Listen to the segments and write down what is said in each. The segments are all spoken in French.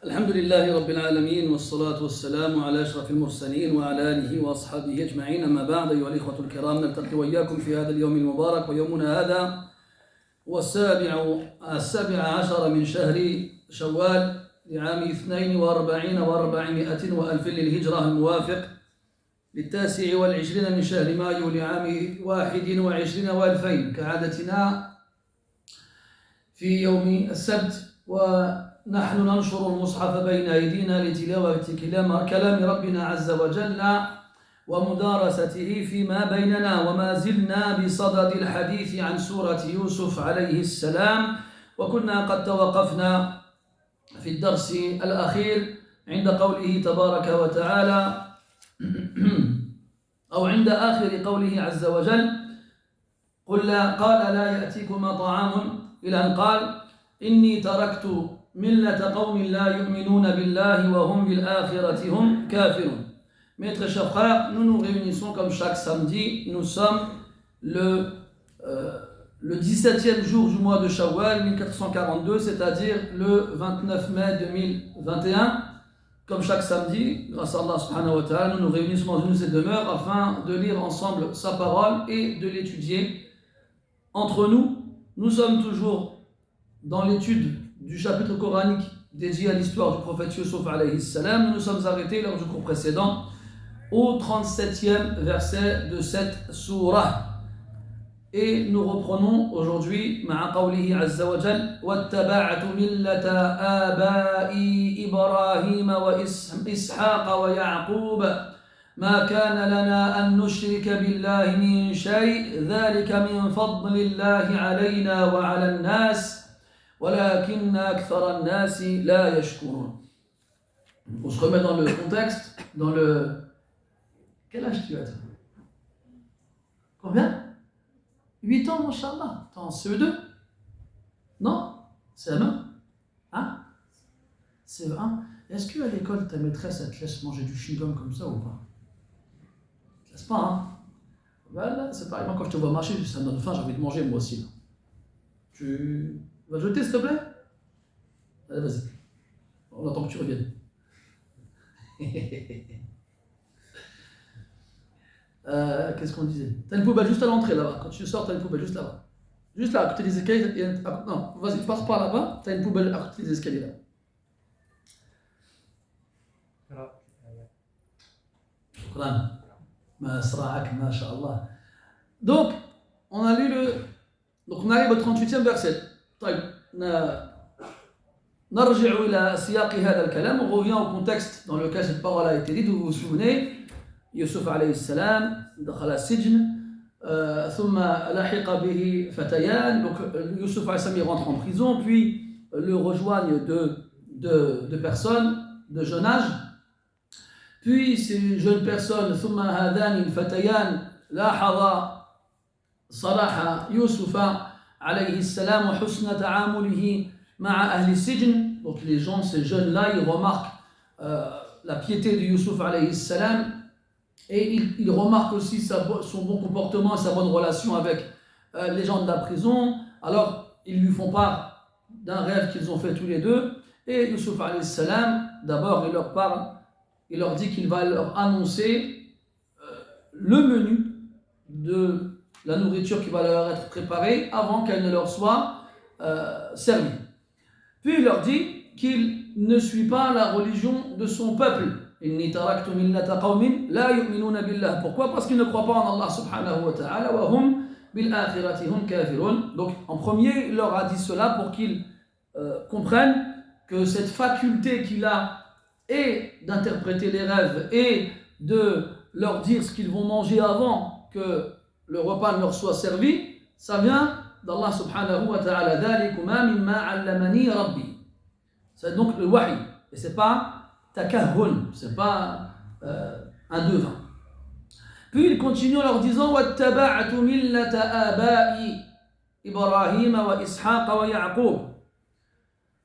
الحمد لله رب العالمين والصلاة والسلام على أشرف المرسلين وعلى آله وأصحابه أجمعين. أما بعد، أيها الإخوة الكرام، نلتقي وإياكم في هذا اليوم المبارك، ويومنا هذا هو السابع عشر من شهر شوال لعام 42 و400 وألف للهجرة، الموافق ل29 من شهر مايو لعام 21 و2000 كعادتنا في يوم السبت، ونحن ننشر المصحف بين أيدينا لتلاوة كلام ربنا عز وجل ومدارسته فيما بيننا، وما زلنا بصدد الحديث عن سورة يوسف عليه السلام، وكنا قد توقفنا في الدرس الأخير عند قوله تبارك وتعالى أو عند آخر قوله عز وجل: قال لا يأتيكما طعام، إلى أن قال: إني تركت ملة قوم لا يؤمنون بالله وهم بالآخرة هم كافرون. Mes très chers frères, nous nous réunissons comme chaque samedi. Nous sommes le 17e jour du mois de Shawwal 1442, c'est-à-dire le 29 mai 2021. Comme chaque samedi, grâce à Allah subhanahu wa ta'ala, nous nous réunissons dans une de ces demeures afin de lire ensemble sa parole et de l'étudier entre nous. Nous sommes toujours dans l'étude du chapitre coranique dédié à l'histoire du prophète Yusuf alayhi salam. Nous nous sommes arrêtés lors du cours précédent au 37e verset de cette sourate. Et nous reprenons aujourd'hui مع قوله عز وجل: واتبعت ملة آبائي إبراهيم وإسحاق ويعقوب ما كان لنا أن نشرك بالله من شيء ذلك من فضل الله علينا وعلى الناس ولكن أكثر الناس لا يشكرون. On se remet dans le contexte, dans le... Quel âge tu as? Combien? 8 ans, Inch'Allah. T'es en CE2? Non? CM1? Hein? CE1? Est-ce qu'à l'école, ta maîtresse, elle te laisse manger du chewing-gum comme ça ou pas? Elle te laisse pas, hein? Voilà, c'est pareil. Moi, quand je te vois marcher, ça me donne faim, j'ai envie de manger moi aussi. Là. Tu vas jeter, s'il te plaît? Allez, vas-y. On attend que tu reviennes. Qu'est-ce qu'on disait? T'as une poubelle juste à l'entrée là-bas. Quand tu sors, t'as une poubelle juste là-bas. Juste là, à côté des escaliers. Non, vas-y, passe par là-bas. T'as une poubelle à côté des escaliers là. Donc, on a lu donc on arrive au 38e verset. On revient au contexte dans lequel cette parole a été dite. Vous vous souvenez, يوسف عليه السلام دخل السجن ثم لحق به فتيان. Donc Yusuf عليه السلام rentre en prison, puis le rejoignent deux personnes de jeune âge. Puis ces jeunes personnes ثم هذان الفتيان لاحظ صلاح يوسف عليه السلام وحسن تعامله مع أهل السجن. Donc les gens, ces jeunes-là, ils remarquent la piété de Yusuf عليه السلام. Et il remarque aussi son bon comportement et sa bonne relation avec les gens de la prison. Alors, ils lui font part d'un rêve qu'ils ont fait tous les deux. Et Yusuf alayhi salam, d'abord, il leur parle, il leur dit qu'il va leur annoncer le menu de la nourriture qui va leur être préparée avant qu'elle ne leur soit servie. Puis il leur dit qu'il ne suit pas la religion de son peuple. إني تركت ملة قوم لا يؤمنون بالله. Pourquoi? Parce qu'ils ne croient pas en Allah subhanahu wa ta'ala. وهم بالآخرة هم كافرون. Donc en premier, il leur a dit cela pour qu'ils comprennent que cette faculté qu'il a est d'interpréter les rêves et de leur dire ce qu'ils vont manger avant que le repas ne leur soit servi, ça vient d'Allah subhanahu wa ta'ala. ذلكما مما علمني ربي. C'est donc le wahi. Et c'est pas takahun, c'est pas un devin. Puis il continue en leur disant: وَاتَّبَعْتُ مِلَّةَ آبَائِ إِبْرَاهِيمَ وَإِسْحَاقَ وَيَعْقُوبَ.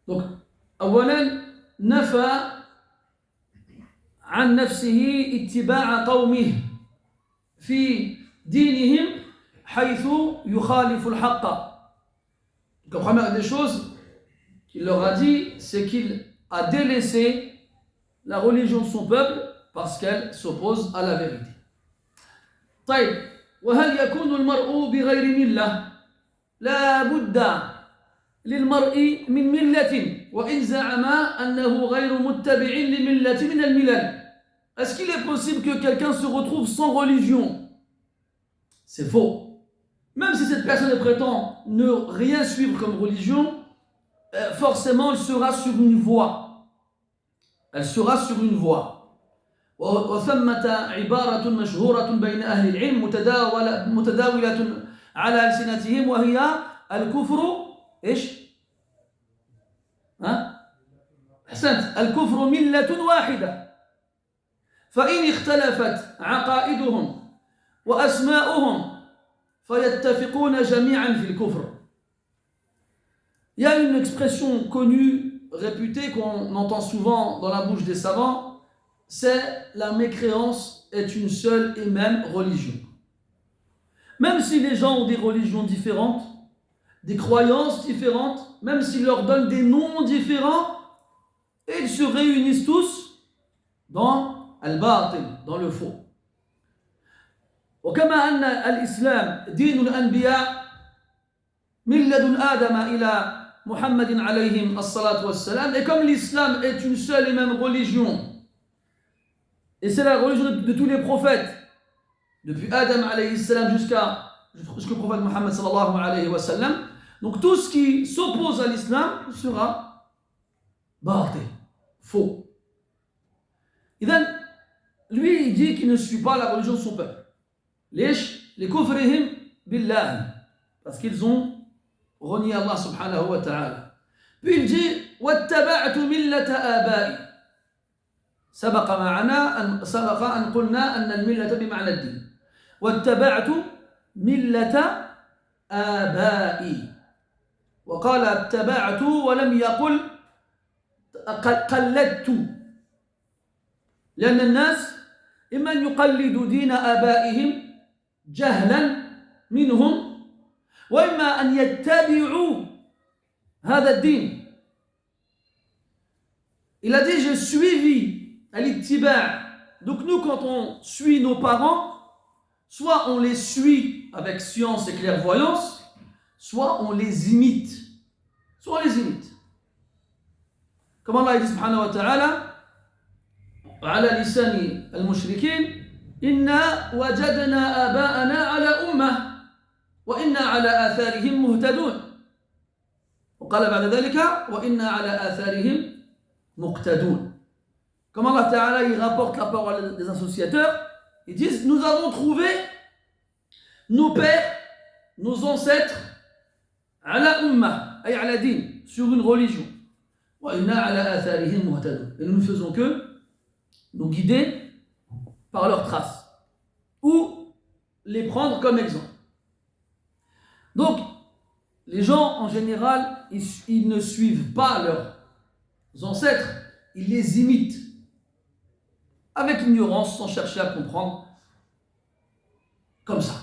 Donc, أولا نفى عن نفسه اتباع قومه في دينهم حيث يخالف الحق. Donc, la première des choses qu'il leur a dit, c'est qu'il à délaisser la religion de son peuple parce qu'elle s'oppose à la vérité. طيب وهل يكون المرء بغير ملة؟ لا بد للمرء من ملة وإن زعم أنه غير متبع لملة من الملل. Est-ce qu'il est possible que quelqu'un se retrouve sans religion? C'est faux. Même si cette personne prétend ne rien suivre comme religion, forcément elle sera sur une voie. Elle sera sur une voie. وثمة عبارة مشهورة بين أهل العلم متداولة على ألسنتهم وهي الكفر إيش؟ أحسنت الكفر ملة واحدة فإن اختلفت عقائدهم وأسماؤهم فيتفقون جميعا في الكفر. Il y a une expression connue, réputée, qu'on entend souvent dans la bouche des savants, c'est la mécréance est une seule et même religion. Même si les gens ont des religions différentes, des croyances différentes, même s'ils leur donnent des noms différents, ils se réunissent tous dans al-batil, dans le faux. وكما أن الإسلام دين الأنبياء من لدن آدم إلى محمد عليهم الصلاة والسلام, et comme l'islam est une seule et même religion, et c'est la religion de tous les prophètes, depuis Adam alayhi salam jusqu'au prophète Muhammad sallallahu alayhi wa sallam. Donc tout ce qui s'oppose à l'islam sera batil, faux. Et donc, lui il dit qu'il ne suit pas la religion de son peuple. Les kufrihim billah, parce qu'ils ont renié Allah subhanahu wa ta'ala. Puis il dit واتبعت ملة آبائي. سبق أن قلنا أن الملة بمعنى الدين. واتبعت ملة آبائي. وقال اتبعت ولم يقل قلدت. لأن الناس إما أن يقلدوا دين آبائهم جهلا منهم وإما أن يتبعوا هذا الدين. Il a dit j'ai suivi al-ittiba'. Donc nous quand on suit nos parents, soit on les suit avec science et clairvoyance, soit on les imite. Soit on les imite. Comme Allah dit subhanahu wa ta'ala على لسان المشركين إنا وجدنا آباءنا على أمة وإنا على آثارهم مهتدون. وقال بعد ذلك وإنا على آثارهم مقتدون. Comme Allah Ta'ala il rapporte la parole des associateurs, ils disent nous avons trouvé nos pères, nos ancêtres ala umma, ay ala din, sur une religion. Wa inna ala atharihim muhtadun. Et nous ne faisons que nous guider par leurs traces ou les prendre comme exemple. Donc, les gens en général, ils ne suivent pas leurs ancêtres, ils les imitent avec ignorance, sans chercher à comprendre, comme ça,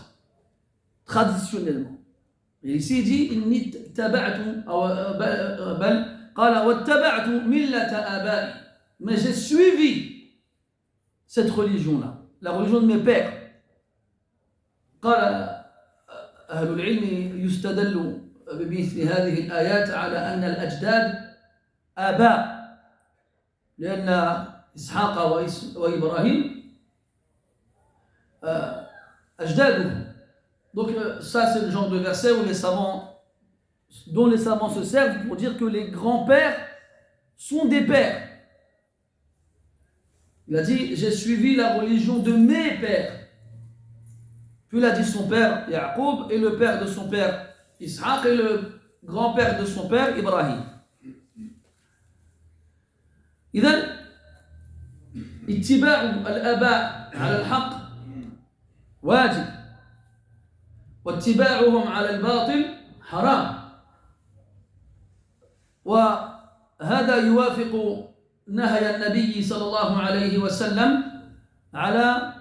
traditionnellement. Et ici il dit inni taba'tu bal qala wattaba'tu millata aba'i. Mais j'ai suivi cette religion-là, la religion de mes pères. قال أهل العلم يستدل بمثل هذه الآيات على أن الأجداد آباء لأن إسحاق وإبراهيم أجدادهم. Donc ça c'est le genre de verset où dont les savants se servent pour dire que les grands-pères sont des pères. Il a dit j'ai suivi la religion de mes pères. Puis il a dit son père Yaqub et le père de son père Ishaq et le grand-père de son père Ibrahim. إذن اتباع الآباء على الحق واجب واتباعهم على الباطل حرام. وهذا يوافق نهي النبي صلى الله عليه وسلم على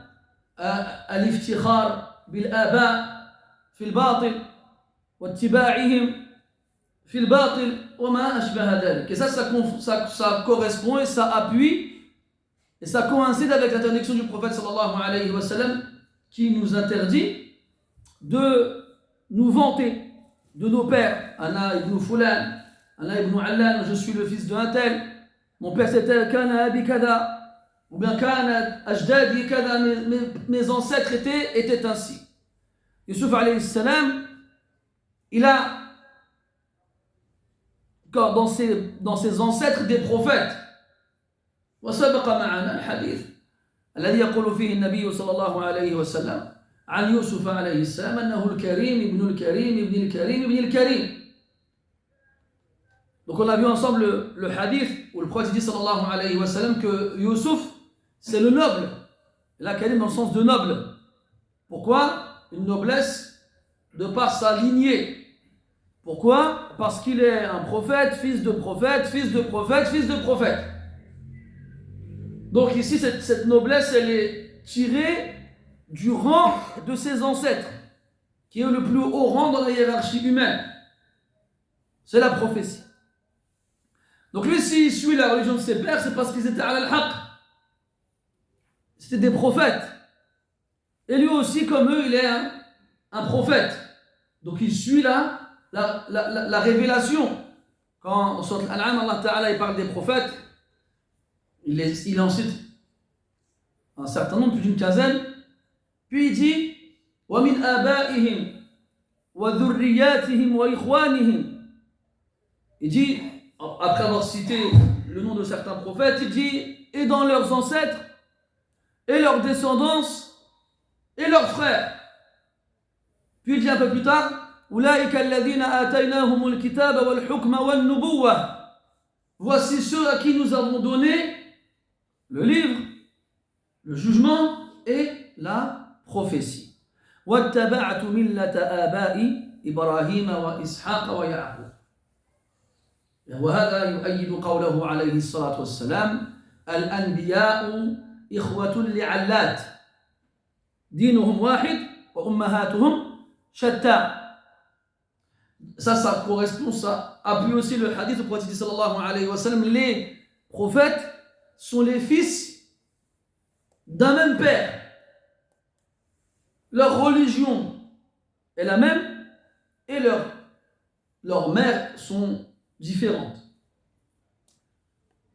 الافتخار بالآباء في الباطل واتباعهم في الباطل وما أشبه ذلك. Et ça correspond et ça appuie et ça coïncide avec l'interdiction du prophète sallallahu alayhi wa sallam qui nous interdit de nous vanter de nos pères. Ana ibn Fulan, Ana ibn Allan, je suis le fils d'un tel, mon père c'était Kana Abi Kada, ou bien Kana Ajdadi Kada, mes ancêtres étaient ainsi. Yusuf alayhi salam, il a dans ses ancêtres des prophètes. وسبق معنا الحديث الذي يقول فيه النبي صلى الله عليه وسلم عن يوسف عليه السلام أنه الكريم ابن الكريم ابن الكريم ابن الكريم. Donc on a vu ensemble le hadith où le prophète dit sallallahu alayhi wa sallam que Youssouf c'est le noble. Et là Karim dans le sens de noble. Pourquoi? Une noblesse de par sa lignée. Pourquoi? Parce qu'il est un prophète, fils de prophète, fils de prophète, fils de prophète. Donc ici, cette noblesse, elle est tirée du rang de ses ancêtres, qui est le plus haut rang dans la hiérarchie humaine. C'est la prophétie. Donc lui, s'il suit la religion de ses pères, c'est parce qu'ils étaient à al-haq. C'était des prophètes. Et lui aussi, comme eux, il est un prophète. Donc il suit la révélation. Quand on sort Al-An'am, Allah Ta'ala il parle des prophètes, il en cite un certain nombre, plus d'une quinzaine, puis il dit وَمِنْ آبَائِهِمْ وَذُرِّيَّاتِهِمْ وَإِخْوَانِهِمْ. Il dit, après avoir cité le nom de certains prophètes, il dit et dans leurs ancêtres, et leurs descendance, et leurs frères. Puis il dit un peu plus tard أُولَٰئِكَ الَّذِينَ آتَيْنَاهُمُ الْكِتَابَ وَالْحُكْمَ وَالنُّبُوَّةَ. Voici ceux à qui nous avons donné le livre, le jugement et la prophétie. وَاتَّبَعْتُ مِلَّةَ آبَائِ إِبْرَاهِيمَ وَإِسْحَاقَ وَيَعْقُوبَ. وهذا يؤيد قوله عليه الصلاة والسلام الأنبياء إخوة لعلات دينهم واحد وأمهاتهم شتى. Ça correspond, ça appuie aussi le hadith du prophète sallallahu alayhi wa sallam. Les prophètes sont les fils d'un même père. Leur religion est la même et leurs mères sont différentes.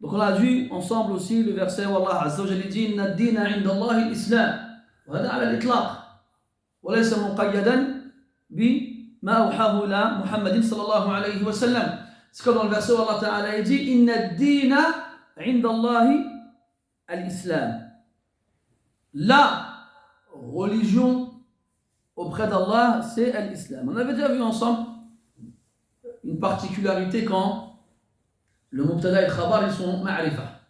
Donc on a vu ensemble aussi le verset où Allah Azza wa Jalla dit Inna ad-dina 'inda Allah al-Islam. Wa hada 'ala al-itlaq. Wa laysa muqayyadan bi ما أوحاه إلى محمد صلى الله عليه وسلم. C'est comme dans le verset où Allah Ta'ala dit إن الدين عند الله الإسلام. La religion auprès d'Allah, c'est l'islam. On avait déjà vu ensemble une particularité quand le mubtada et le khabar ils sont ma'rifa.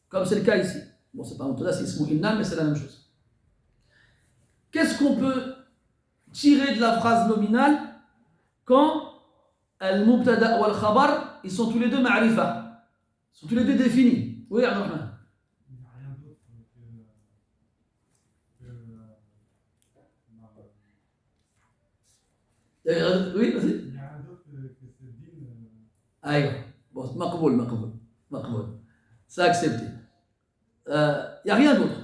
Comme c'est le cas ici. Bon, c'est pas mubtada, c'est ismu inna, mais c'est la même chose. Qu'est-ce qu'on peut tirer de la phrase nominale quand al-mubtada ou al-khabar ils sont tous les deux ma'rifa, ils sont tous les deux définis. Oui, Abdurrahman. Il n'y a rien d'autre Oui, vas-y. Il n'y a rien d'autre que ce din. Aïe, bon, maqboul. C'est accepté. Il n'y a rien d'autre.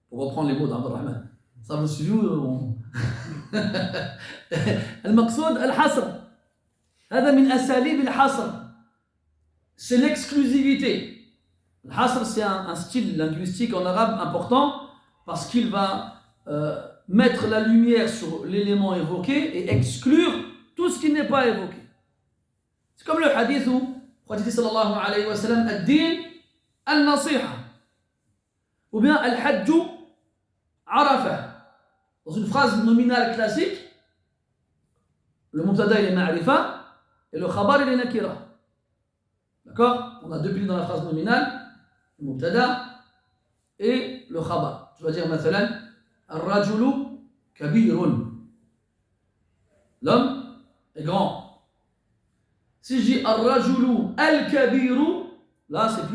Pour reprendre les mots d'Abdurrahman. Ça vous suit où المقصود الحصر. هذا من أساليب الحصر. C'est l'exclusivité. Le hasr, c'est un style linguistique en arabe important parce qu'il va mettre la lumière sur l'élément évoqué et exclure tout ce qui n'est pas évoqué. C'est comme le hadith où le prophète sallallahu alayhi wa sallam ad-din al-nasiha ou bien al-hajju arafa. Dans une phrase nominale classique, le mubtada il est ma'rifa et le khabar il est nakira. D'accord? On a deux piliers dans la phrase nominale, le mubtada et le khabar. Je vais dire مثلا الرجل كبير. L'homme est grand. Si je dis الرجل الكبير, là c'est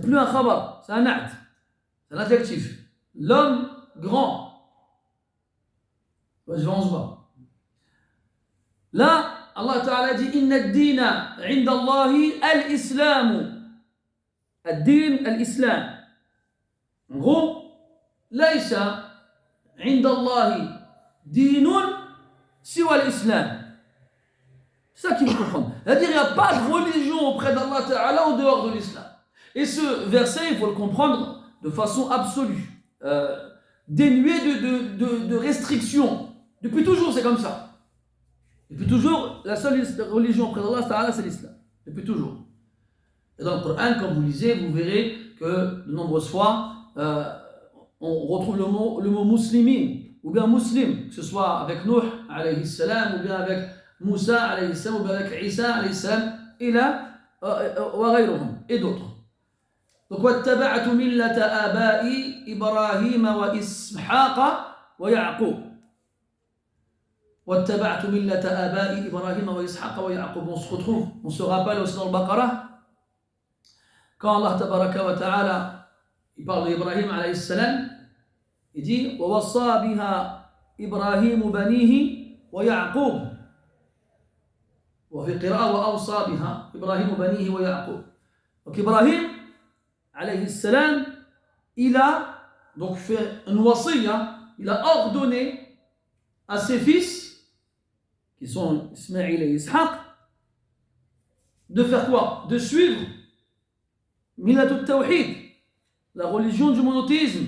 plus un khabar, c'est un na'at, c'est un adjectif. L'homme grand. Je vais en se voir. Là, Allah Ta'ala dit Inna ad-dina 'inda Allahi al-islam. Ad-din al-islam. En gros, laïsa 'inda Allahi dinun siwa al-islam. C'est ça qu'il faut comprendre. C'est-à-dire qu'il n'y a pas de religion auprès d'Allah Ta'ala en dehors de l'islam. Et ce verset, il faut le comprendre de façon absolue, dénué de restrictions. Depuis toujours, c'est comme ça. Depuis toujours, la seule religion auprès d'Allah Ta'ala, c'est l'islam. Depuis toujours. Et dans le Coran, quand vous lisez, vous verrez que de nombreuses fois, on retrouve le mot muslimin, ou bien muslim, que ce soit avec Nuh, alayhi salam, ou bien avec Moussa, alayhi salam, ou bien avec Isa, alayhi salam, et là, et d'autres. Donc, وَاتَّبَعْتُ مِلَّةَ آبَائِ إِبْرَاهِيمَ وَإِسْحَاقَ وَيَعْقُوبَ. وَاتَّبَعْتُ مِلَّةَ آبَائِ إِبْرَاهِيمَ وَإِسْحَاقَ وَيَعْقُوبَ. On se retrouve, on se rappelle aussi dans le Baqarah, quand Allah tabaraka wa ta'ala, il parle d'Ibrahim alayhi salam, il dit وَوَصَّى بِهَا إِبْرَاهِيمُ بَنِيهِ وَيَعْقُوبَ. وفي قراءة وأوصى بها إبراهيم بنيه ويعقوب. Donc Ibrahim alayhi salam, il a donc fait une wasiya, il a ordonné à ses fils, qui sont Ismaïl et Ishaq, de faire quoi? De suivre Milatut Tawhid, la religion du monothéisme,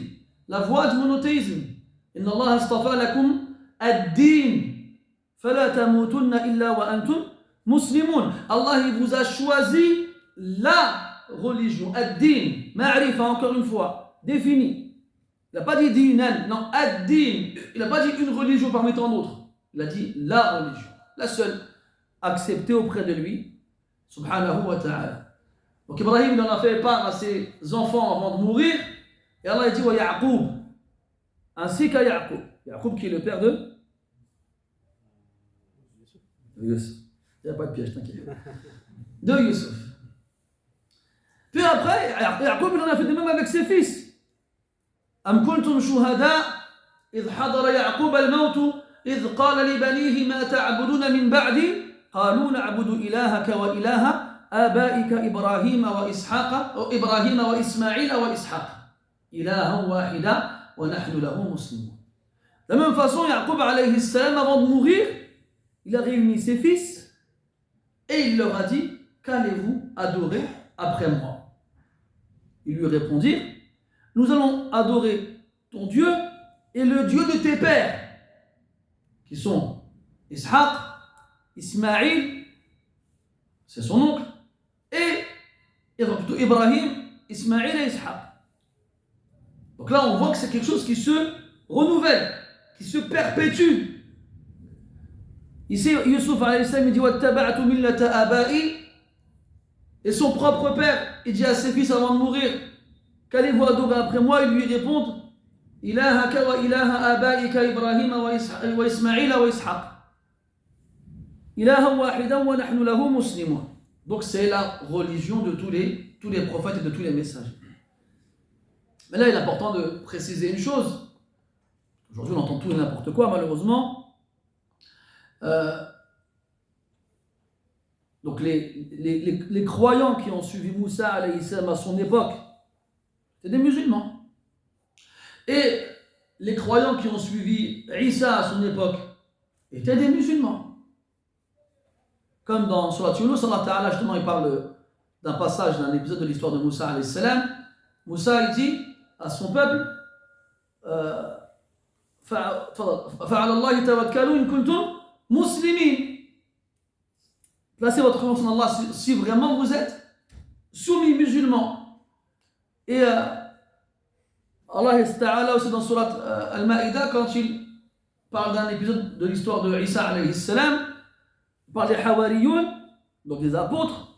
la voie du monothéisme. Inna Allah astafa lakum ad-din, fala tamutunna illa wa antum Muslimoun. Allah il vous a choisi la religion, ad-din, ma'rifa, encore une fois, défini. Il n'a pas dit dinan, non, ad-din. Il n'a pas dit une religion parmi tant d'autres. Il a dit la religion, la seule acceptée auprès de lui, subhanahu wa ta'ala. Donc Ibrahim il en a fait part à ses enfants avant de mourir, et Allah il dit wa Ya'qub, ainsi qu'à Ya'qub. Ya'qub qui est le père de Yusuf. Il n'y a pas de piège, t'inquiète. De Yusuf. Puis après, Ya'qub il en a fait de même avec ses fils. Am kuntum shuhada idh hadara Ya'qub al-maut idh qala li banihi ma ta'buduna min ba'di qalu na'budu ilahaka wa ilaha abaika Ibrahim wa Ishaqa wa Ibrahim wa Ismaïl wa Ishaq ilahan wahida wa nahnu lahu muslimun. De la même façon, Ya'qub alayhi salam, avant de mourir, il a réuni ses fils et il leur a dit qu'allez-vous adorer après moi? Ils lui répondirent nous allons adorer ton Dieu et le Dieu de tes pères qui sont Ishaq, Ismaïl, c'est son oncle, et plutôt Ibrahim, Ismaïl et Ishaq. Donc là on voit que c'est quelque chose qui se renouvelle, qui se perpétue. Ici, Yusuf alayhi salam, il dit Wattaba'tu millata aba'i. Et son propre père, il dit à ses fils avant de mourir qu'allez-vous adorer après moi? Ils lui répondent Ilahaka wa ilaha abaika Ibrahim wa Ismaïl wa Ishaq. Ilaha wahidan wa nahnu lahu muslimun. Donc c'est la religion de tous les prophètes et de tous les messagers. Mais là, il est important de préciser une chose. Aujourd'hui, on entend tout et n'importe quoi, malheureusement. Donc les croyants qui ont suivi Moussa alayhi salam à son époque, c'est des musulmans. Et les croyants qui ont suivi Isa à son époque étaient des musulmans. Comme dans Surat Yunus, Allah Ta'ala justement il parle d'un passage, d'un épisode de l'histoire de Moussa alayhi salam. Moussa il dit à son peuple فَعَلَى اللَّهِ تَوَكَّلُوا إِن كُنتُمْ muslimin. Placez votre confiance en Allah si vraiment vous êtes soumis musulmans. Et Allah Ta'ala aussi dans Surat Al-Ma'idah, quand il parle d'un épisode de l'histoire de Isa alayhi salam, il parle des Hawariyoun, donc des apôtres,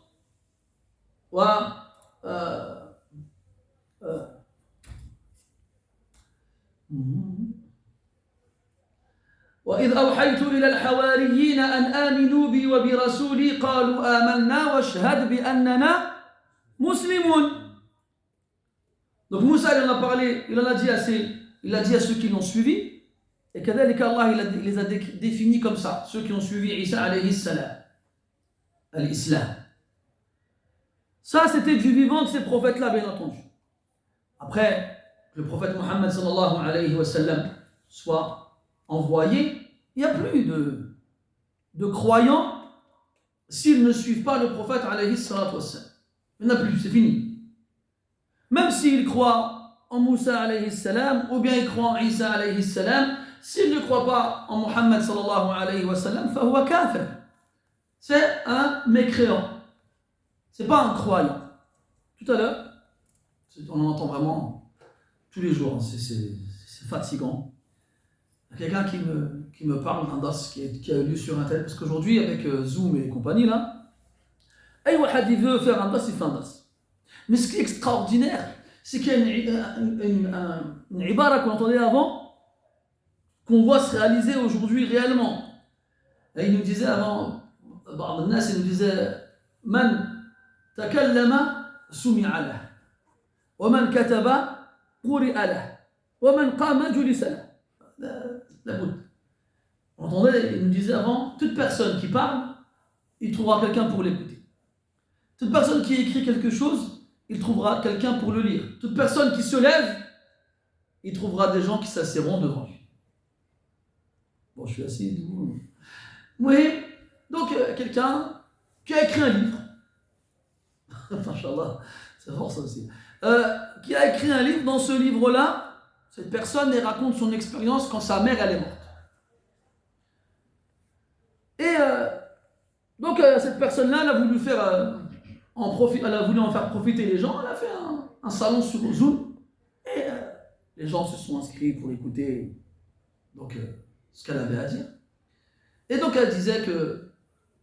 وإذ أوحيت إلى الحواريين أن آمنوا بي وبرسولي قالوا آمنا واشهد بأننا مسلمون. Donc Moussa il en a parlé, il a dit à ceux qui l'ont suivi Et كذلك Allah il les a définis comme ça, ceux qui ont suivi Isa alayhi salam, l'islam. Ça c'était du vivant de ces prophètes-là, bien entendu. Après, le prophète Mohammed sallallahu alayhi wa sallam soit envoyé, il n'y a plus de croyants s'ils ne suivent pas le prophète alayhi salatu wassalam. Il n'y en a plus, c'est fini. Même s'ils croient en Moussa alayhi salam, ou bien ils croient en Isa alayhi salam, s'ils ne croient pas en Mohammed sallallahu alayhi wa sallam, fahuwa kafir. C'est un mécréant. C'est pas un croyant. Tout à l'heure, on en entend vraiment tous les jours, c'est fatigant. Il y a quelqu'un qui me parle d'un das qui a eu lieu sur Internet, parce qu'aujourd'hui, avec Zoom et compagnie, là, il veut faire un das, il fait un das. Mais ce qui est extraordinaire, c'est qu'il y a une ibara qu'on entendait avant, qu'on voit se réaliser aujourd'hui réellement. Et il nous disait avant, il nous disait, Man takallama sumi'a lah, wa man kataba quri'a lah, wa man qama julisa lah. La boute. On entendait, il nous disait avant, toute personne qui parle, il trouvera quelqu'un pour l'écouter. Toute personne qui écrit quelque chose, il trouvera quelqu'un pour le lire. Toute personne qui se lève, il trouvera des gens qui s'asserront devant lui. Bon, je suis assis. Oui, donc quelqu'un qui a écrit un livre. Inch'Allah, c'est fort ça aussi. Qui a écrit un livre. Dans ce livre-là, cette personne elle raconte son expérience quand sa mère elle est morte. Et donc cette personne-là, elle a voulu faire elle a voulu en faire profiter les gens. Elle a fait un salon sur Zoom et les gens se sont inscrits pour écouter donc ce qu'elle avait à dire. Et donc elle disait que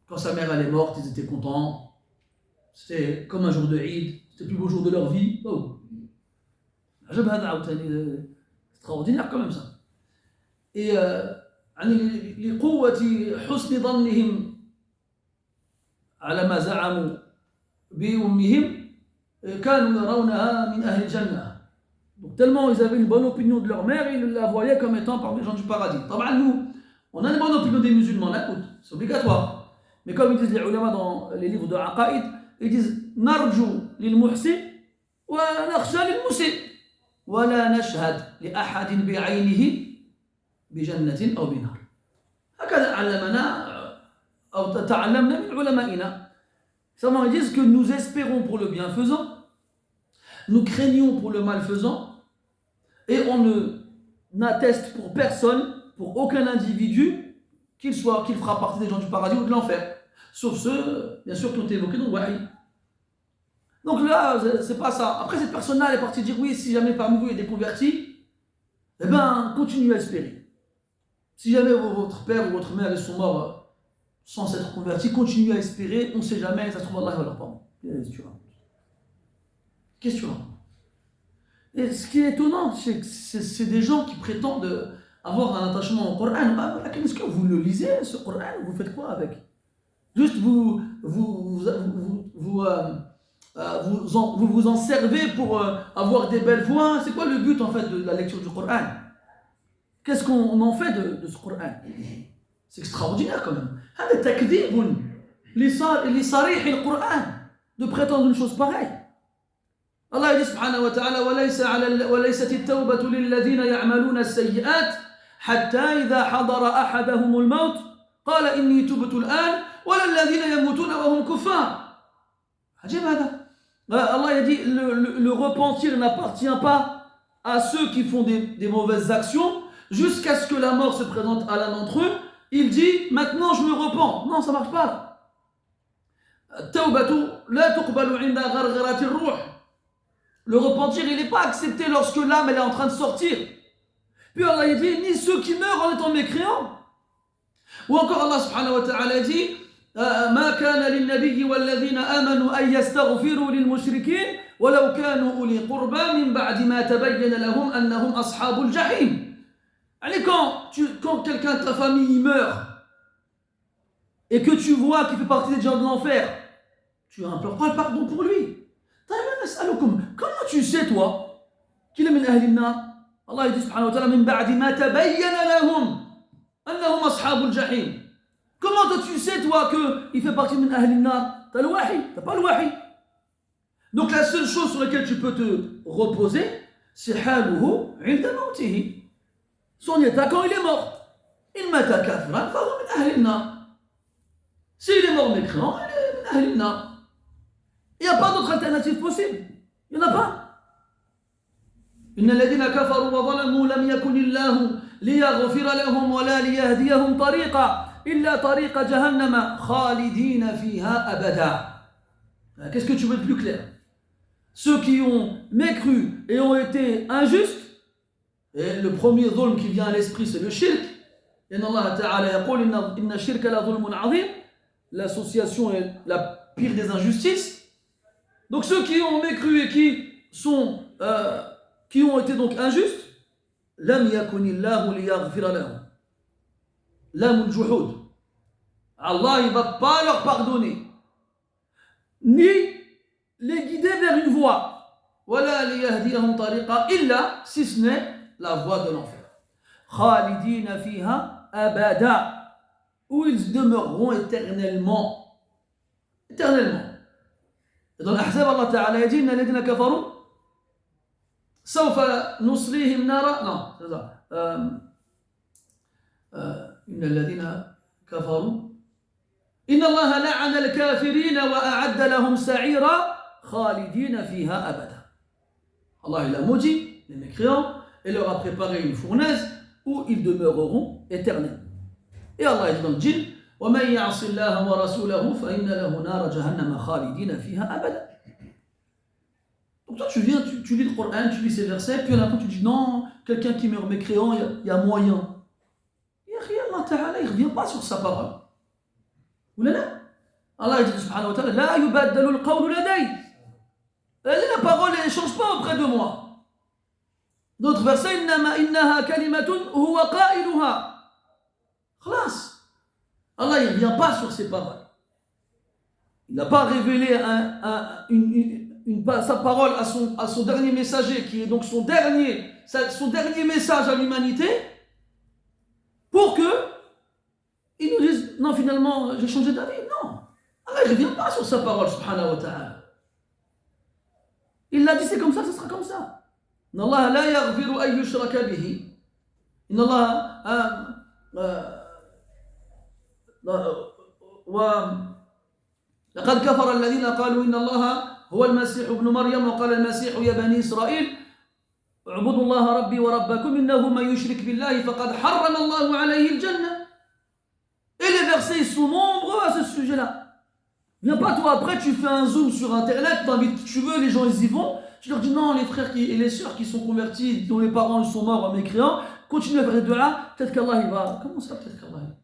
quand sa mère elle est morte, ils étaient contents. C'était comme un jour de Eid, c'était le plus beau jour de leur vie. Oh. Extraordinaire quand même ça. Et لقوة حسن ظنهم على ما زعموا بأمهم كانوا يرونها من أهل الجنة. Donc tellement ils avaient une bonne opinion de leur mère, ils la voyaient comme étant parmi les gens du paradis. طبعا nous, on a une bonne opinion des musulmans, on l'écoute, c'est obligatoire. Mais comme ils disent les ulama dans les livres de Aqaïd, ils disent نرجو للمحسن ونخشى للمسيء. ولا نشهد لأحد بعينه بجنة أو بنار. هكذا علمنا أو تعلمنا من علمائنا. Ils disent que nous espérons pour le bienfaisant, nous craignons pour le malfaisant, et on n'atteste pour personne, pour aucun individu, qu'il fera partie des gens du paradis ou de l'enfer. Sauf ceux, bien sûr, qui ont été évoqués dans le Wahi. Donc là, c'est pas ça. Après, cette personne-là, elle est partie dire oui, si jamais parmi vous il y a des convertis, eh bien, continuez à espérer. Si jamais votre père ou votre mère ils sont morts sans s'être convertis, continuez à espérer. On ne sait jamais, ça se trouve Allah va leur pardon. Qu'est-ce que tu racontes? Et ce qui est étonnant, c'est que c'est des gens qui prétendent avoir un attachement au Coran. Est-ce que vous le lisez, ce Coran? Vous faites quoi avec? Juste vous vous en servez pour avoir des belles voix. C'est quoi le but en fait de la lecture du Coran? Qu'est-ce qu'on en fait de ce Coran? C'est extraordinaire quand même. هذا تكذيب لصريح القرآن de prétendre une chose pareille. Allah dit subhanahu wa ta'ala وليست التوبة للذين يعملون السيئات حتى إذا حضر أحدهم الموت قال إني تبت الآن ولا الذين يموتون وهم كفار. عجيب هذا. Allah a dit le repentir n'appartient pas à ceux qui font des mauvaises actions jusqu'à ce que la mort se présente à l'un d'entre eux. Il dit maintenant je me repens. Non, ça marche pas. Le repentir il n'est pas accepté lorsque l'âme elle est en train de sortir. Puis Allah a dit ni ceux qui meurent en étant mécréants. Ou encore Allah subhanahu wa ta'ala dit ما كان للنبي والذين آمنوا أن يستغفروا للمشركين ولو كانوا أولي قربى من بعد ما تبين لهم أنهم أصحاب الجحيم. Allez, quand quelqu'un de ta famille meurt et que tu vois qu'il fait partie des gens de l'enfer, tu implores pas le pardon pour lui. Comment tu sais toi qu'il est min ahli an-nar? Allah dit subhanahu wa ta'ala min ba'di ma tabayyana lahum annahum ashabul jahim. Comment toi tu sais toi qu'il fait partie min ahli nar? T'as le wahi, t'as pas le wahi. Donc la seule chose sur laquelle tu peux te reposer, c'est haluhu 'inda mawtihi. Son état quand il est mort. In mata kafiran fa huwa min ahli nar. S'il est mort mécréant, il est min ahli nar. Il n'y a pas d'autre alternative possible. Il n'y en a pas. إن الذين كفروا وظلموا لم يكن الله ليغفر لهم ولا ليهديهم طريقا إلا طريق جهنم خالدين فيها أبدا. Qu'est-ce que tu veux de plus clair? Ceux qui ont mécru et ont été injustes, et le premier dhulm qui vient à l'esprit c'est le shirk. إن الله تعالى يقول إن الشرك لظلم عظيم. L'association est la pire des injustices. Donc ceux qui ont mécru et qui ont été donc injustes, lam yakunillahu liyaghfira lahum. Lam al-juhud. Allah il va pas leur pardonner, ni les guider vers une voie. Wala liyahdiyahum tariqa illa, si ce n'est la voie de l'enfer. Khalidina fiha abada. Où ils demeureront éternellement. Éternellement. Et dans l'Ahzab, Allah Ta'ala dit Inna alladhina kafaru sawfa nusrihim nara. Non, c'est ça. Inna alladhina kafaru Inna Allah la'ana al-kafirina wa a'adda lahum sa'ira khalidina fiha abada. Allah il a maudit les mécréants et leur a préparé une fournaise où ils demeureront éternellement. Et Allah dit dans le djinn وَمَنْ يَعْصِ اللَّهَ وَرَسُولَهُ فَإِنَّ لَهُ نَارَ جَهَنَّمَ خَالِدِينَ فِيهَا أَبَدًا. Donc toi tu viens, tu lis le Coran, tu lis ces versets, puis à la fin tu dis non, quelqu'un qui meurt mécréant, il y a moyen. Et Allah Ta'ala, il ne revient pas sur sa parole. Ou là, Allah dit subhanahu wa ta'ala la yubaddalu al-qawlu laday. La parole ne change pas auprès de moi. D'autres versets innaha kalimatun huwa qailuha. Khlas. Allah il ne revient pas sur ses paroles. Il n'a pas révélé sa parole à son dernier messager, qui est donc son dernier message à l'humanité, pour que il nous dise non, finalement j'ai changé d'avis. Non, Allah il ne revient pas sur sa parole subhanahu wa ta'ala. Il l'a dit, c'est comme ça, ce sera comme ça. Inna Allah la yaghfiru an yushraka bihi. Inna Allah لقد كفر الذين قالوا إن الله هو المسيح ابن مريم وقال المسيح يا بني إسرائيل اعبدوا الله ربي وربكم إنه من يشرك بالله فقد حرم الله عليه الجنة. Et les versets sont nombreux à ce sujet-là. Viens pas toi après, tu fais un zoom sur internet, t'invites qui tu veux, les gens ils y vont, tu leur dis non, les frères et les sœurs qui sont convertis, dont les parents ils sont morts en mécréants, continuez à faire des doigts, peut-être qu'Allah il va. Comment ça peut-être qu'Allah il va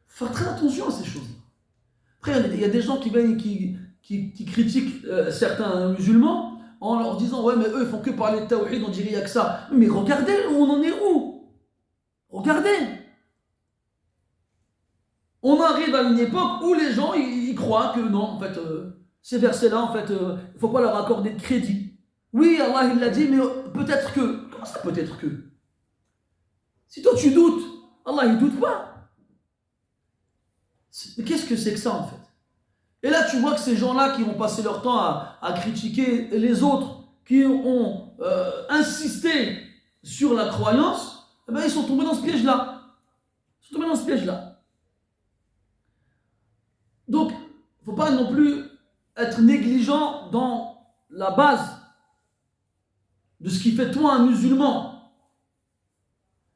faire très attention à ces choses. Après, il y a des gens qui viennent qui critiquent certains musulmans en leur disant ouais, mais eux ils font que parler de tawhid, on dirait il n'y a que ça. Mais regardez, on en est où? Regardez. On arrive à une époque où les gens ils croient que non, en fait, ces versets-là, en fait, il ne faut pas leur accorder de crédit. Oui, Allah il l'a dit, mais peut-être que. Comment ça peut-être que? Si toi tu doutes, Allah il doute pas. Mais qu'est-ce que c'est que ça en fait? Et là tu vois que ces gens-là qui vont passer leur temps à critiquer les autres, qui ont insisté sur la croyance, eh ben, ils sont tombés dans ce piège-là. Donc, il ne faut pas non plus être négligent dans la base de ce qui fait toi un musulman.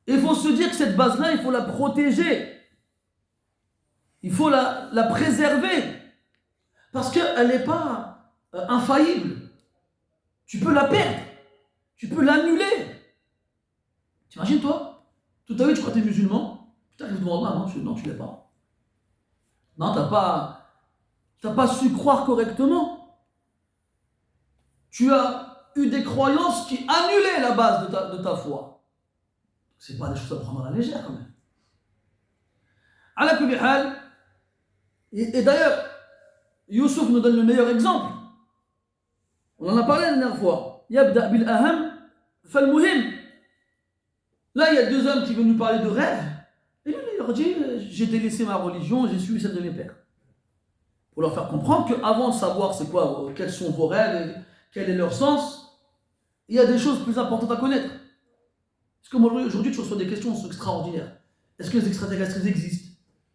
Et il faut se dire que cette base-là, il faut la protéger. Il faut la préserver. Parce qu'elle n'est pas infaillible. Tu peux la perdre. Tu peux l'annuler. T'imagines toi? Tout à l'heure, tu crois que tu es musulman. Tu arrives devant Allah. Non, tu ne l'es pas. Non, tu n'as pas su croire correctement. Tu as eu des croyances qui annulaient la base de ta foi. Ce n'est pas des choses à prendre à la légère quand même. Ala kulli hal. Et d'ailleurs, Youssouf nous donne le meilleur exemple. On en a parlé la dernière fois. Yabda bil aham fal muhim. Là, il y a deux hommes qui veulent nous parler de rêve. Et lui, il leur dit, j'ai délaissé ma religion, j'ai suivi celle de mes pères. Pour leur faire comprendre qu'avant de savoir c'est quoi, quels sont vos rêves, et quel est leur sens, il y a des choses plus importantes à connaître. Parce qu'aujourd'hui, tu reçois des questions extraordinaires. Est-ce que les extraterrestres existent?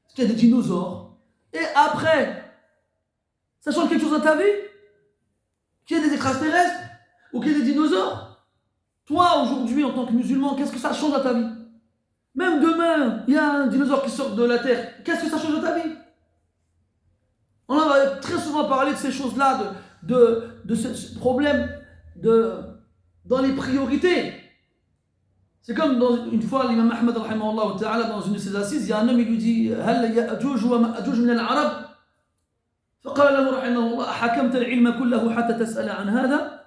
Est-ce qu'il y a des dinosaures? Et après, ça change quelque chose dans ta vie? Qu'il y ait des extraterrestres ou qu'il y ait des dinosaures? Toi, aujourd'hui, en tant que musulman, qu'est-ce que ça change dans ta vie? Même demain, il y a un dinosaure qui sort de la terre. Qu'est-ce que ça change dans ta vie? On va très souvent parler de ces choses-là, de ce problème dans les priorités. C'est comme une fois l'imam Ahmed dans une de ses assises, il y a un homme, il lui dit هل يأجوج ومأجوج من العرب فقال له رحمه الله أحكمت العلم كله حتى تسأل عن هذا.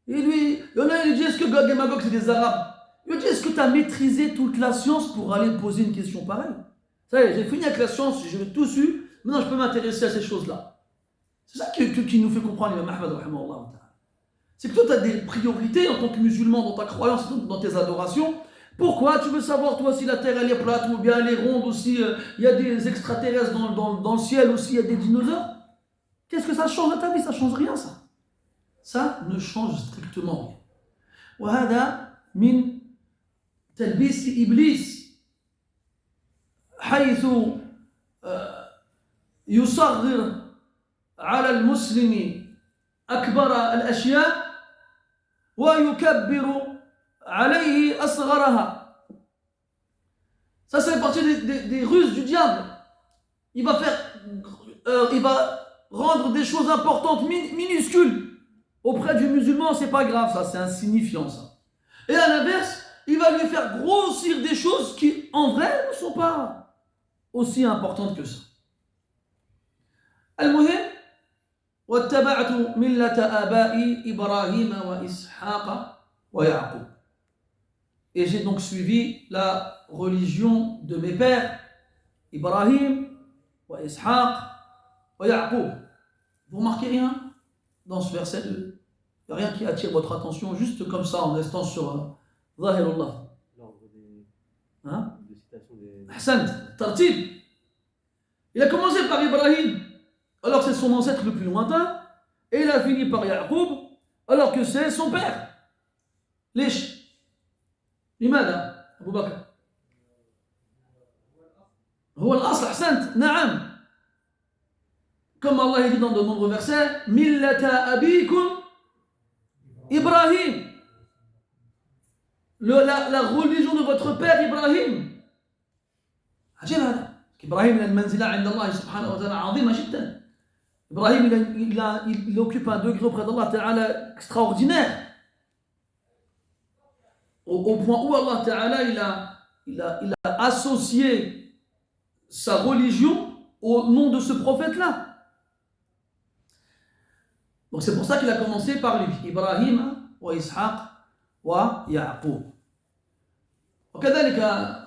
Et lui, il y en a, il dit est-ce que Gog et Magog c'est des arabes? Il lui dit est-ce que tu as maîtrisé toute la science pour aller poser une question pareille? Ça y est, j'ai fini avec la science, j'ai tout su, maintenant je peux m'intéresser à ces choses-là. C'est ça qui nous fait comprendre l'imam Ahmed rahimahullah. C'est que toi, tu as des priorités en tant que musulman dans ta croyance, dans tes adorations. Pourquoi? Tu veux savoir, toi, si la terre elle est plate ou bien elle est ronde, ou si il y a des extraterrestres dans le ciel, ou s'il y a des dinosaures? Qu'est-ce que ça change à ta vie? Ça ne change rien, ça. Ça ne change strictement rien. وهذا من تلبيس إبليس حيث يصغر على المسلم أكبر الأشياء ويكبر عليه أصغرها. Ça, c'est partie des ruses du diable. Il va rendre des choses importantes, minuscules. Auprès du musulman, c'est pas grave, ça, c'est insignifiant, ça. Et à l'inverse, il va lui faire grossir des choses qui, en vrai, ne sont pas aussi importantes que ça. Al-Muhim, واتبعت ملة آبائي إبراهيم وإسحاق ويعقوب. Et j'ai donc suivi la religion de mes pères, Ibrahim, wa Ishaq, wa Yaqub. Vous remarquez rien dans ce verset? Il n'y a rien qui attire votre attention, juste comme ça, en restant sur Zahirullah. L'ordre des citations des... Hassan, Tartib. Il a commencé par Ibrahim, alors c'est son ancêtre le plus lointain, et il a fini par Yaqub, alors que c'est son père. Lèche. لماذا أبو بكر؟ هو الأصل أحسنت نعم. Comme Allah dit dans de nombreux versets, ملة أبيكم إبراهيم. La religion de votre père Ibrahim. عجيب هذا. إبراهيم المنزلة عند الله سبحانه وتعالى عظيمة جدا. Ibrahim il occupe un degré auprès d'Allah Ta'ala extraordinaire. Au point où Allah Ta'ala il a associé sa religion au nom de ce prophète-là. Donc c'est pour ça qu'il a commencé par lui, Ibrahim wa Ishaq wa Yaqub. وكذلك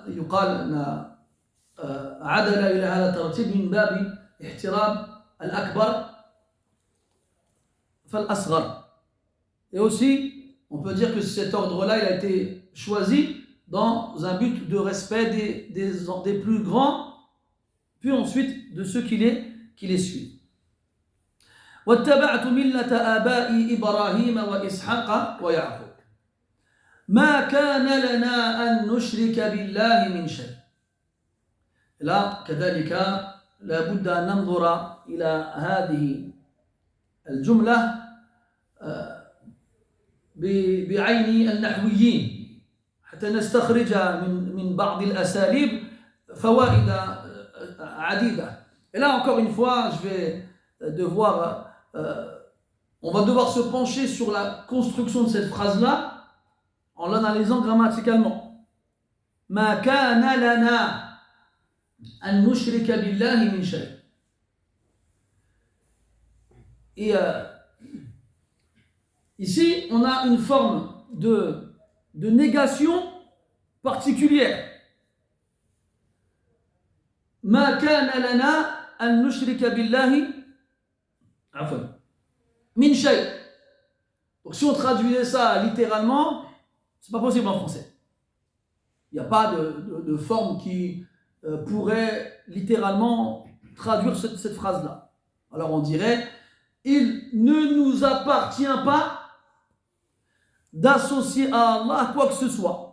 يقال أن عدل إلى هذا الترتيب من باب احترام الأكبر فالأصغر. Et aussi, on peut dire que cet ordre-là, il a été choisi dans un but de respect des plus grands, puis ensuite de ceux qui les suivent. واتبعت ملة آبائي إبراهيم وإسحاق ويعقوب ما كان لنا أن نشرك بالله من شيء. لا كذلك لا بد أن ننظر إلى هذه الجملة بعين النحويين حتى نستخرج من بعض الأساليب فوائد عديدة. Et là encore une fois, on va devoir se pencher sur la construction de cette phrase-là en l'analysant grammaticalement. ما كان لنا أن نشرك بالله من شيء. Et ici, on a une forme de négation particulière. ما كان لنا أن نشرك بالله عفوا من شيء. Donc si on traduisait ça littéralement, c'est pas possible en français. Il n'y a pas de forme qui pourrait littéralement traduire cette phrase-là. Alors on dirait, il ne nous appartient pas d'associer à Allah quoi que ce soit.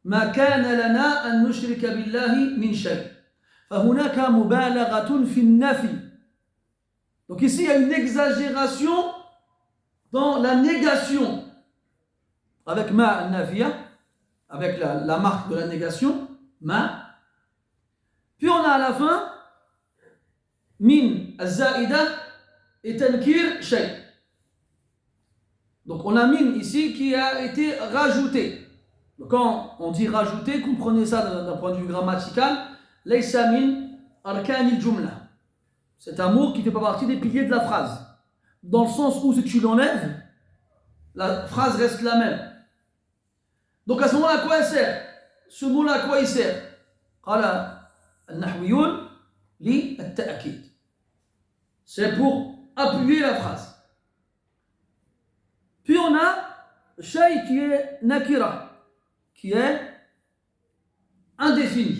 ما كان لنا أن نشرك بالله من شيء فهناك مبالغة في النفي. Donc ici il y a une exagération dans la négation avec ma al-nafiya, avec la marque de la négation ma, puis on a à la fin min al-zaïda et tankir shay. Donc on a min ici qui a été rajouté. Donc quand on dit rajouter, comprenez ça d'un point de vue grammatical, laysa min arkan al-jumla. C'est un mot qui ne fait pas partie des piliers de la phrase. Dans le sens où si tu l'enlèves, la phrase reste la même. Donc à ce moment-là, à quoi il sert? Ce mot-là, à quoi il sert? قال النحويون للتأكيد. C'est pour appuyer la phrase. Puis on a shay qui est nakira, qui est indéfini.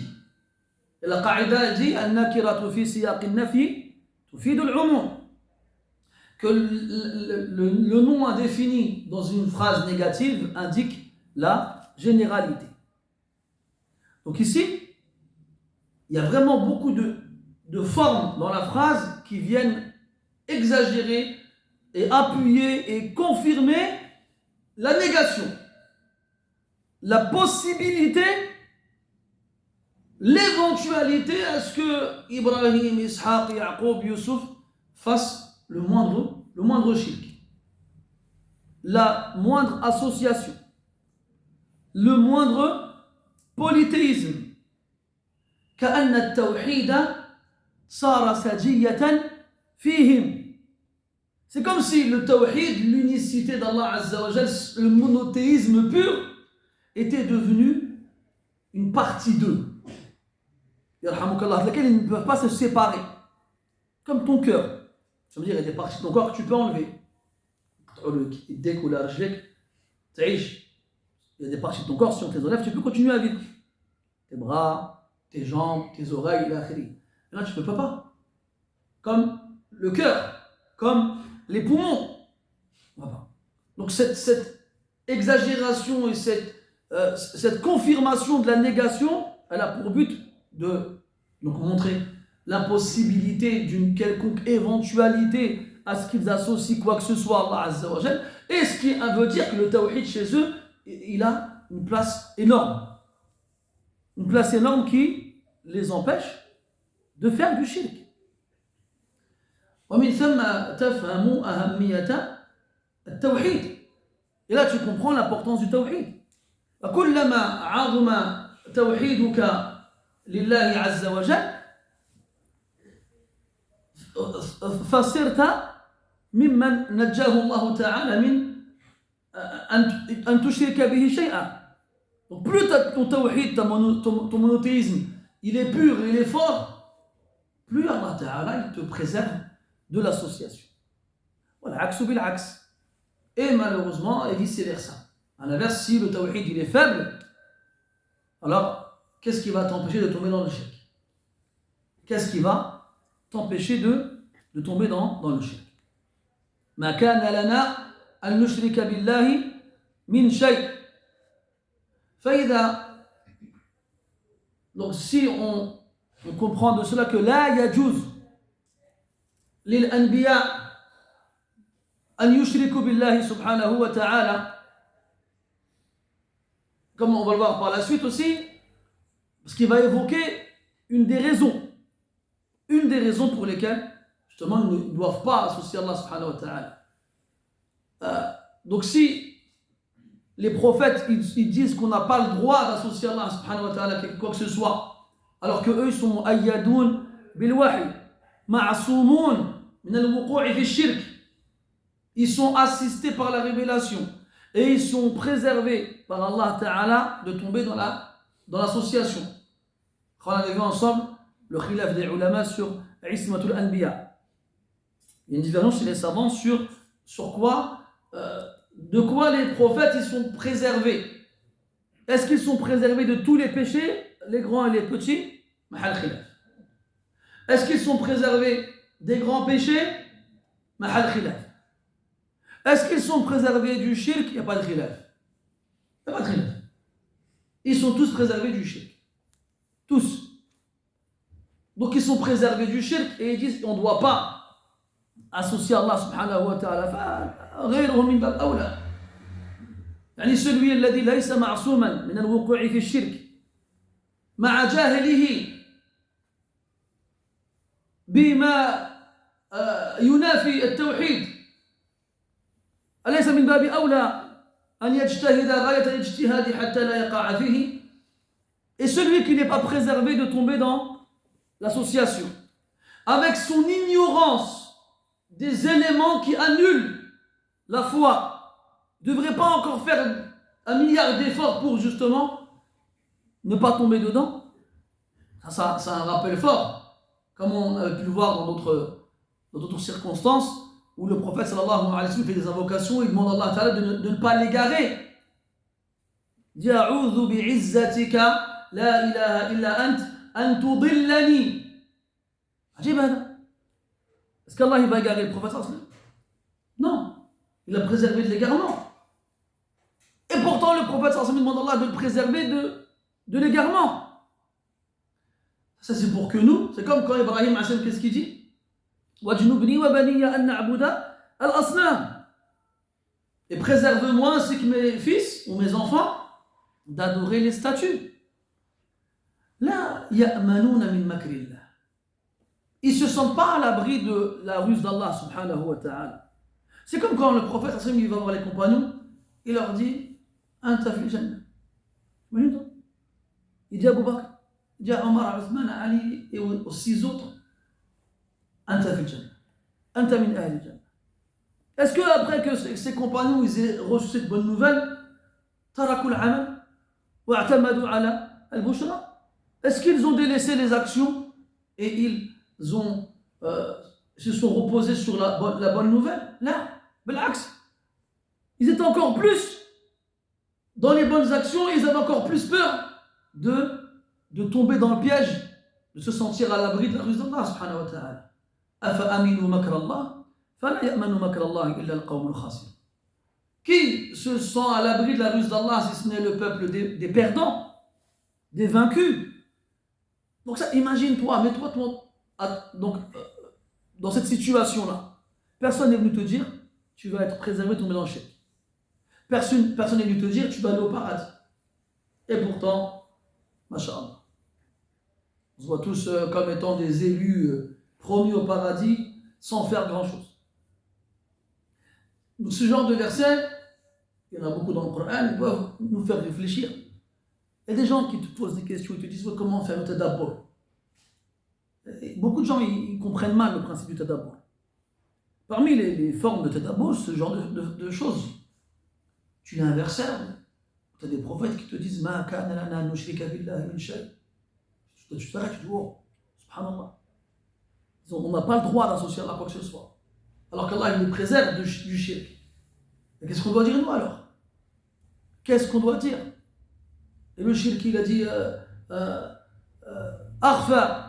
Et la qaïda dit النكرة في سياق النفي تفيد العموم. Que le nom indéfini dans une phrase négative indique la généralité. Donc ici, il y a vraiment beaucoup de formes dans la phrase qui viennent exagérer et appuyer et confirmer la négation, la possibilité, l'éventualité à ce que Ibrahim, Ishaq, Yaqub, Yusuf fassent le moindre shirk, la moindre association, le moindre polythéisme. كأن التوحيد صار سجية فيهم. C'est comme si le tawhid, l'unicité d'Allah Azza wa Jal, le monothéisme pur, était devenu une partie d'eux. Yarhamukallah, de laquelle ils ne peuvent pas se séparer. Comme ton cœur. Ça veut dire qu'il y a des parties de ton corps que tu peux enlever. Il y a des parties de ton corps, si on te les enlève, tu peux continuer à vivre. Tes bras, tes jambes, tes oreilles, l'akhiri. Là, tu ne peux pas. Comme le cœur, comme les poumons. Donc cette exagération et cette confirmation de la négation, elle a pour but de donc montrer l'impossibilité d'une quelconque éventualité à ce qu'ils associent quoi que ce soit à Allah Azza wa Jal, et ce qui veut dire que le tawhid chez eux, il a une place énorme. Une place énorme qui les empêche de faire du shirk. ومن ثم تفهم أهمية التوحيد. Et là tu comprends l'importance du tawhid. وكلما عظم توحيدك لله عز وجل فصرت ممن نجاه الله تعالى من أن تشرك به شيئا. Donc plus ton tawhid, ton monothéisme, il est pur, il est fort, plus Allah Ta'ala il te préserve de l'association. Voilà, aks bil aks. Et malheureusement, et vice versa. À l'inverse, si le tawhid il est faible, alors qu'est-ce qui va t'empêcher de tomber dans le shirk? Qu'est-ce qui va t'empêcher de tomber dans le shirk? Ma kana lana an nushrika billahi min shay'. Donc si on comprend de cela que la yajuz lil anbiya an yushriku billahi subhanahu wa ta'ala, comme on va le voir par la suite aussi, parce qu'il va évoquer une des raisons pour lesquelles justement ils ne doivent pas associer Allah subhanahu wa ta'ala. Donc si les prophètes, ils disent qu'on n'a pas le droit d'associer Allah subhanahu wa ta'ala à quoi que ce soit, alors que eux ils sont ayyadoun bil wahi, ma'asoumoun min al-wuqu'i fi shirk. Ils sont assistés par la révélation et ils sont préservés par Allah ta'ala de tomber dans l'association. On avait vu ensemble le khilaf des ulama sur ismatul anbiya. Il y a une différence chez les savants sur quoi de quoi les prophètes ils sont préservés. est-ce qu'ils sont préservés de tous les péchés, les grands et les petits? Mahal khilaf. Est-ce qu'ils sont préservés des grands péchés? Mahal khilaf. Est-ce qu'ils sont préservés du shirk? Il n'y a pas de khilaf. Il n'y a pas de khilaf. Ils sont tous préservés du shirk. Tous. Donc ils sont préservés du shirk et ils disent on ne doit pas associer Allah subhanahu wa ta'ala. غيرهم من باب أولى. يعني celui الذي ليس معصوما من الوقوع في الشرك مع جاهله بما ينافي التوحيد أليس من باب أولى أن يجتهد غاية الاجتهاد حتى لا يقع فيه. Et celui qui n'est pas préservé de tomber dans l'association avec son ignorance des éléments qui annulent la foi ne devrait pas encore faire 1 milliard d'efforts pour justement ne pas tomber dedans. Ça un rappel fort, comme on a pu le voir dans d'autres circonstances où le prophète sallallahu alayhi wa sallam fait des invocations, il demande à Allah ta'ala de ne pas l'égarer. Dit a'udhu bi'izzatika la ilaha illa ant an tudillani. Ajib hada. Est-ce qu'Allah il va égarer le prophète sallallahu alayhi wa sallam? Non, il a préservé de l'égarement. Et pourtant le prophète sallallahu alayhi wa sallam demande à Allah de le préserver de l'égarement. Ça c'est pour que nous, c'est comme quand Ibrahim alayhi salam, qu'est-ce qu'il dit? Wajnubni wa baniya an na'buda al-asnam. Et préserve-moi ainsi que mes fils ou mes enfants d'adorer les statues. La ya'manuna min makrillah. Ils ne se sentent pas à l'abri de la ruse d'Allah subhanahu wa ta'ala. C'est comme quand le prophète il va voir les compagnons, il leur dit Anta fil jannah. Il dit à Abu Bakr, il dit à Omar, Othman, Ali et aux 6 autres Anta fil jannah. Anta min ahli jannah. Est-ce que après que ces compagnons ils aient reçu cette bonne nouvelle, tarakul amal wa a'tamadu ala al-bushra? Est-ce qu'ils ont délaissé les actions et ils se sont reposés sur la bonne nouvelle? Là, بالعكس. Ils étaient encore plus dans les bonnes actions, ils avaient encore plus peur de tomber dans le piège, de se sentir à l'abri de la ruse d'Allah subhanahu wa ta'ala. Afa aminu makra Allah, fala ya'manu makra Allah illa al-qawm al-khasir. Qui se sent à l'abri de la ruse d'Allah si ce n'est le peuple des perdants, des vaincus? Donc ça, imagine-toi, mets-toi dans cette situation-là. Personne n'est venu te dire tu vas être préservé de tomber dans le shirk. Personne n'est venu te dire tu vas aller au paradis. Et pourtant, masha'Allah, on se voit tous comme étant des élus promis au paradis sans faire grand-chose. Donc ce genre de versets, il y en a beaucoup dans le Coran, ils doivent nous faire réfléchir. Il y a des gens qui te posent des questions, ils te disent comment faire le tadabbur. Beaucoup de gens ils comprennent mal le principe du tadabbur. Parmi les formes de tadabbur, ce genre de choses. Tu as un verset, tu as des prophètes qui te disent Ma kana lana nushrika billahi min shay. Tu t'arrêtes, tu dis oh, subhanallah. On n'a pas le droit d'associer Allah à quoi que ce soit. Alors qu'Allah il nous préserve du shirk. Et qu'est-ce qu'on doit dire nous alors? Qu'est-ce qu'on doit dire? Et le shirk il a dit Akhfa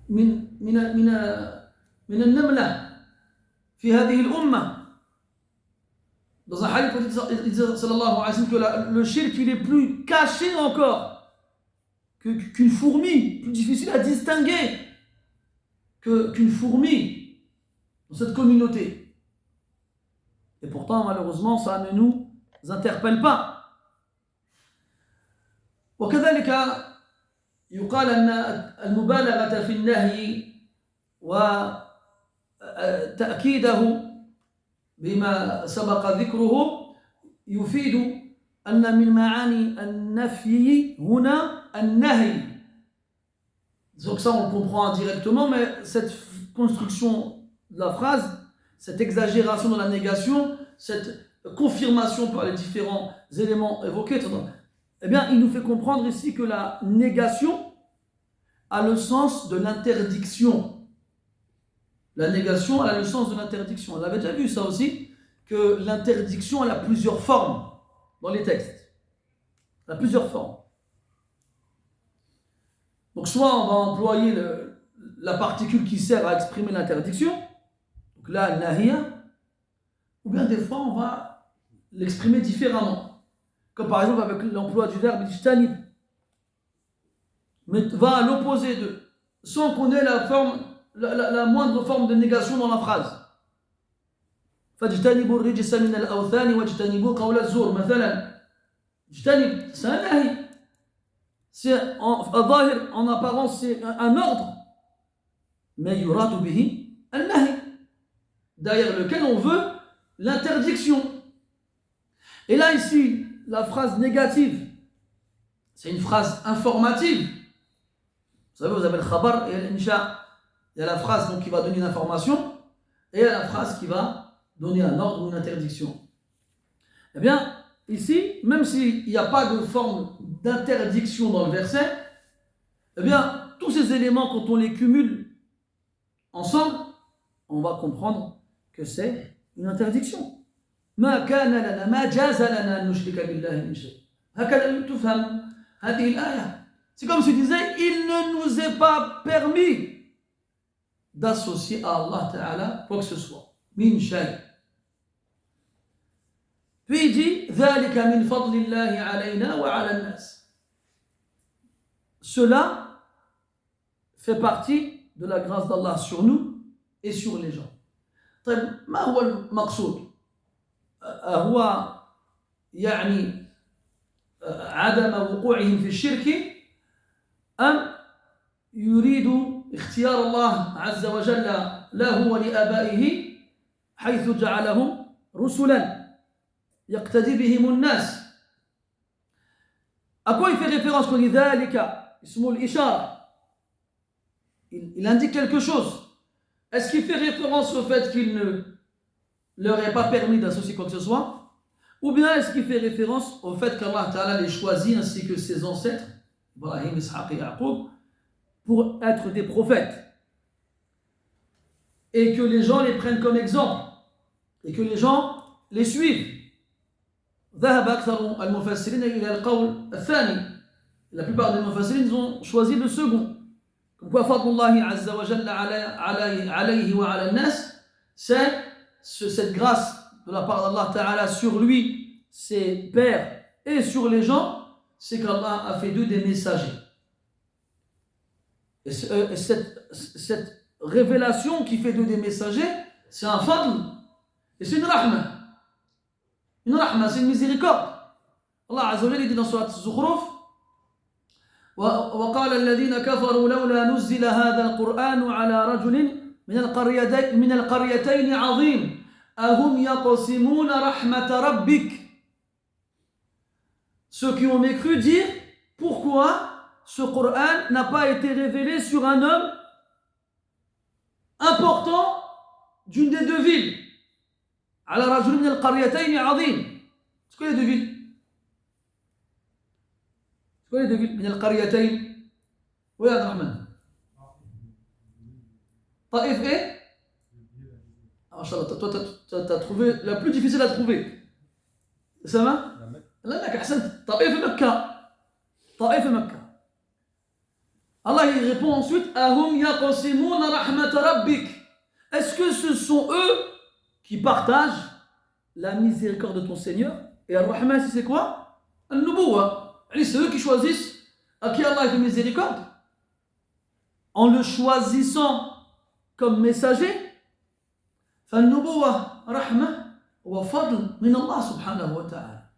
من النملة في هذه الأمة. Dans un hadith, il dit sallallahu alayhi wa sallam que le shirk il est plus caché encore qu'une fourmi, plus difficile à distinguer qu'une fourmi dans cette communauté. Et pourtant, malheureusement, ça ne nous interpelle pas. وكذلك يقال أن المبالغة في النهي وتأكيده بما سبق ذكره يفيد أن من معاني النفي هنا النهي. Donc ça on le comprend indirectement, mais cette construction de la phrase, cette exagération dans la négation, cette confirmation par les différents éléments évoqués, eh bien, il nous fait comprendre ici que la négation a le sens de l'interdiction. La négation a le sens de l'interdiction. On avait déjà vu ça aussi, que l'interdiction elle a plusieurs formes dans les textes. Elle a plusieurs formes. Donc soit on va employer la particule qui sert à exprimer l'interdiction, donc là, nahiya, ou bien des fois on va l'exprimer différemment, comme par exemple avec l'emploi du verbe ijtanib, mais va à l'opposé de, sans qu'on ait la moindre forme de négation dans la phrase. فاجتنبوا الرجس من الأوثان واجتنبوا قول الزور مثلا. اجتنب, c'est un nahi. C'est en apparence c'est un ordre, mais yuradu bihi al-nahi, derrière lequel on veut l'interdiction. Et là ici, la phrase négative, c'est une phrase informative. Vous savez, vous avez le khabar et l'insha. Il y a la phrase donc, qui va donner une information, et il y a la phrase qui va donner un ordre ou une interdiction. Eh bien, ici, même s'il n'y a pas de forme d'interdiction dans le verset, eh bien, tous ces éléments, quand on les cumule ensemble, on va comprendre que c'est une interdiction. ما كان لنا ما جاز لنا أن نشرك بالله من شيء. هكذا تفهم هذه الآية. C'est comme si disait, il ne nous est pas permis d'associer à Allah Ta'ala quoi que ce soit. Min shay. Puis il dit, ذلك من فضل الله علينا وعلى الناس. Cela fait partie de la grâce d'Allah sur nous et sur les gens. طيب ما هو المقصود؟ هو يعني عدم وقوعهم في الشرك أم يريد اختيار الله عز وجل له ولآبائه حيث جعلهم رسلا يقتدي بهم الناس. À quoi il fait référence quand il dit ذلك اسم الإشارة? Il indique quelque chose. Est-ce qu'il fait référence au fait qu'il ne leur est pas permis d'associer quoi que ce soit? Ou bien est-ce qu'il fait référence au fait qu'Allah Ta'ala les choisit ainsi que ses ancêtres, Ibrahim, Ishaq et Yaqub, pour être des prophètes? Et que les gens les prennent comme exemple. Et que les gens les suivent. ذهب أكثر المفسرين إلى القول الثاني. La plupart des mufassirin ont choisi le second. Comme quoi, فضل الله عز وجل عليه وعلى الناس, c'est cette grâce de la part d'Allah Ta'ala sur lui, ses pères et sur les gens, c'est qu'Allah a fait d'eux des messagers. Et cette révélation qui fait d'eux des messagers, c'est un fadl et c'est une rahma. Une rahma, c'est une miséricorde. Allah Azza wa Jalla dit dans Surat Az-Zukhruf, وقال الذين كفروا لولا نزل هذا القرآن على رجل من القريتين عظيم أهم يقسمون رحمة ربك. Ceux qui ont mécru dire pourquoi ce Coran n'a pas été révélé sur un homme important d'une des deux villes. على رجل من القريتين عظيم. C'est quoi les deux villes? C'est quoi les deux villes? من القريتين. Oui, Abd Rahman. Taïf et Inch'Allah, toi, tu as trouvé la plus difficile à trouver. Ça va? لا لك أحسنت. طائف مكة. طائف مكة. Allah il répond ensuite أهم يقسمون رحمة ربك. Est-ce que ce sont eux qui partagent la miséricorde de ton Seigneur? Et Ar-Rahman, c'est quoi? Al-Nubuwa. C'est eux qui choisissent à qui Allah fait miséricorde en le choisissant comme messager. Al-Nubuwa, Rahma, wa fadl min Allah subhanahu wa ta'ala.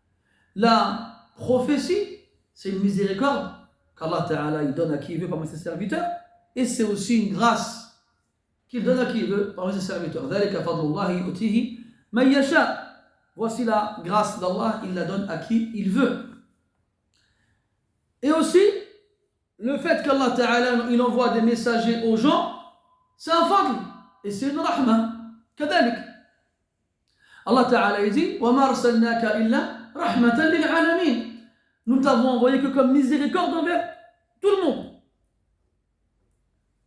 La prophétie, c'est une miséricorde qu'Allah Ta'ala il donne à qui il veut parmi ses serviteurs, et c'est aussi une grâce qu'il donne à qui il veut parmi ses serviteurs. Voici la grâce d'Allah, il la donne à qui il veut. Et aussi, le fait qu'Allah Ta'ala il envoie des messagers aux gens, c'est un fadl, et c'est une rahma. كذلك Allah Ta'ala dit وَمَا أَرْسَلْنَاكَ إِلَّا رَحْمَةً لِلْعَالَمِينَ. Nous ne t'avons envoyé que comme miséricorde envers tout le monde.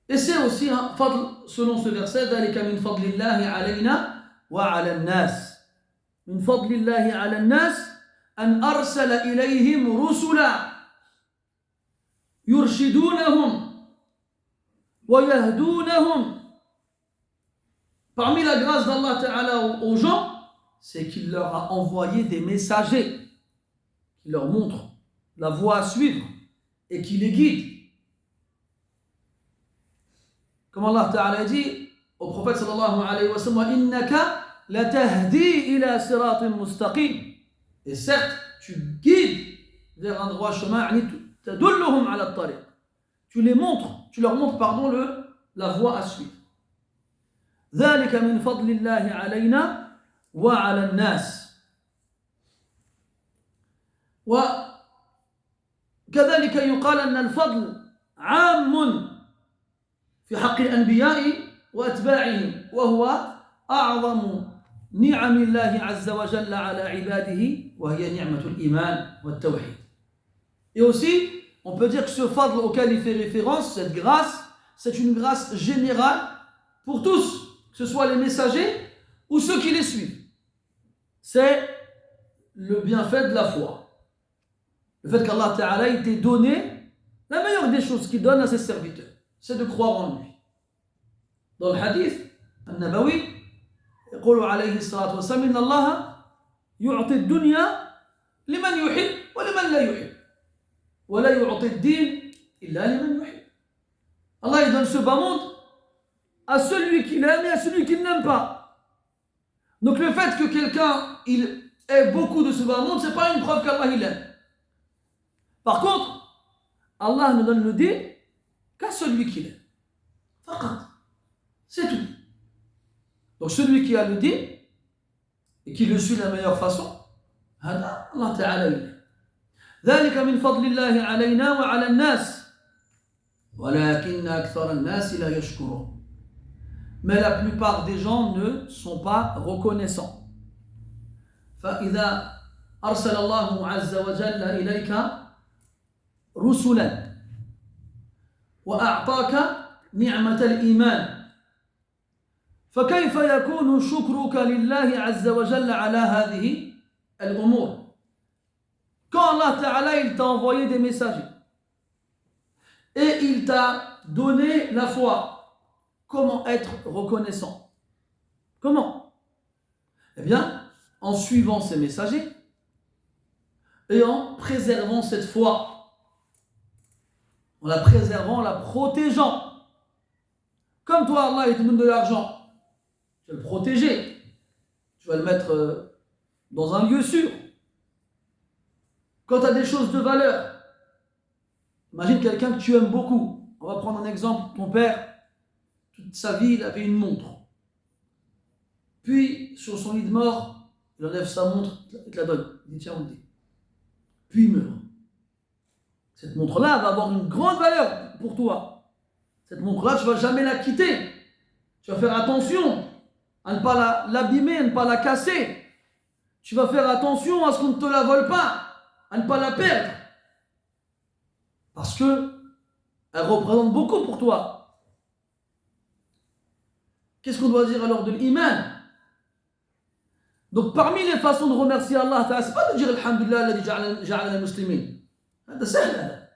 Et c'est aussi un fadl selon ce verset ذَلِكَ مِنْ فَضْلِ اللَّهِ عَلَيْنَا وَعَلَى النَّاسِ. مِنْ فَضْلِ اللَّهِ عَلَى النَّاسِ, أن أرسل إليهم رسلا يرشدونهم ويهدونهم. Parmi la grâce d'Allah Ta'ala aux gens, c'est qu'il leur a envoyé des messagers qui leur montrent la voie à suivre et qui les guident. Comme Allah Ta'ala dit au prophète sallallahu alayhi wa sallam, innaka latahdi ila siratin mustaqim. Et certes, tu guides vers un droit chemin, tadulluhum ala at-tariq. Tu leur montres la voie à suivre. ذلك من فضل الله علينا وعلى الناس. وكذلك يقال أن الفضل عام في حق الأنبياء وأتباعهم وهو أعظم نعم الله عز وجل على عباده وهي نعمة الإيمان والتوحيد. Et aussi, on peut dire que ce fadl auquel il fait référence, cette grâce, c'est une grâce générale pour tous, que ce soit les messagers ou ceux qui les suivent. C'est le bienfait de la foi. Le fait qu'Allah Ta'ala ait été donné, la meilleure des choses qu'il donne à ses serviteurs, c'est de croire en lui. Dans le hadith, An-Nabawi, يقول عليه الصلاة والسلام إن الله يعطي الدنيا لمن يحب ولمن لا يحب ولا يعطي الدين إلا لمن يحب. Allah il donne ce bas monde à celui qu'il aime et à celui qu'il n'aime pas. Donc le fait que quelqu'un il ait beaucoup de ce bas monde, c'est pas une preuve qu'Allah il aime. Par contre, Allah ne donne le din qu'à celui qu'il aime. Faqat. C'est tout. Donc celui qui a le din et qui le suit de la meilleure façon, هذا الله تعالى يلي. ذلك من فضل الله علينا وعلى الناس ولكن أكثر الناس لا يشكرون. Mais la plupart des gens ne sont pas reconnaissants. فإذا أرسل الله عز وجل إليك رسلا وأعطاك نعمة الإيمان فكيف يكون شكرك لله عز وجل على هذه الأمور؟ Quand Allah Ta'ala il t'a envoyé des messagers et il t'a donné la foi, comment être reconnaissant? Comment? Eh bien, en suivant ces messagers et en préservant cette foi, en la préservant, en la protégeant. Comme toi, Allah, il te donne de l'argent. Tu vas le protéger. Tu vas le mettre dans un lieu sûr. Quand tu as des choses de valeur, imagine quelqu'un que tu aimes beaucoup. On va prendre un exemple. Ton père, toute sa vie, il avait une montre. Puis, sur son lit de mort, il enlève sa montre, il te la donne. Il dit, tiens, on le dit. Puis il meurt. Cette montre-là va avoir une grande valeur pour toi. Cette montre-là, tu ne vas jamais la quitter. Tu vas faire attention à ne pas l'abîmer, à ne pas la casser. Tu vas faire attention à ce qu'on ne te la vole pas, à ne pas la perdre. Parce que elle représente beaucoup pour toi. Qu'est-ce qu'on doit dire alors de l'iman? Donc parmi les façons de remercier Allah, c'est pas de dire Alhamdulillah الذي جعلنا مسلمين. هذا سهل.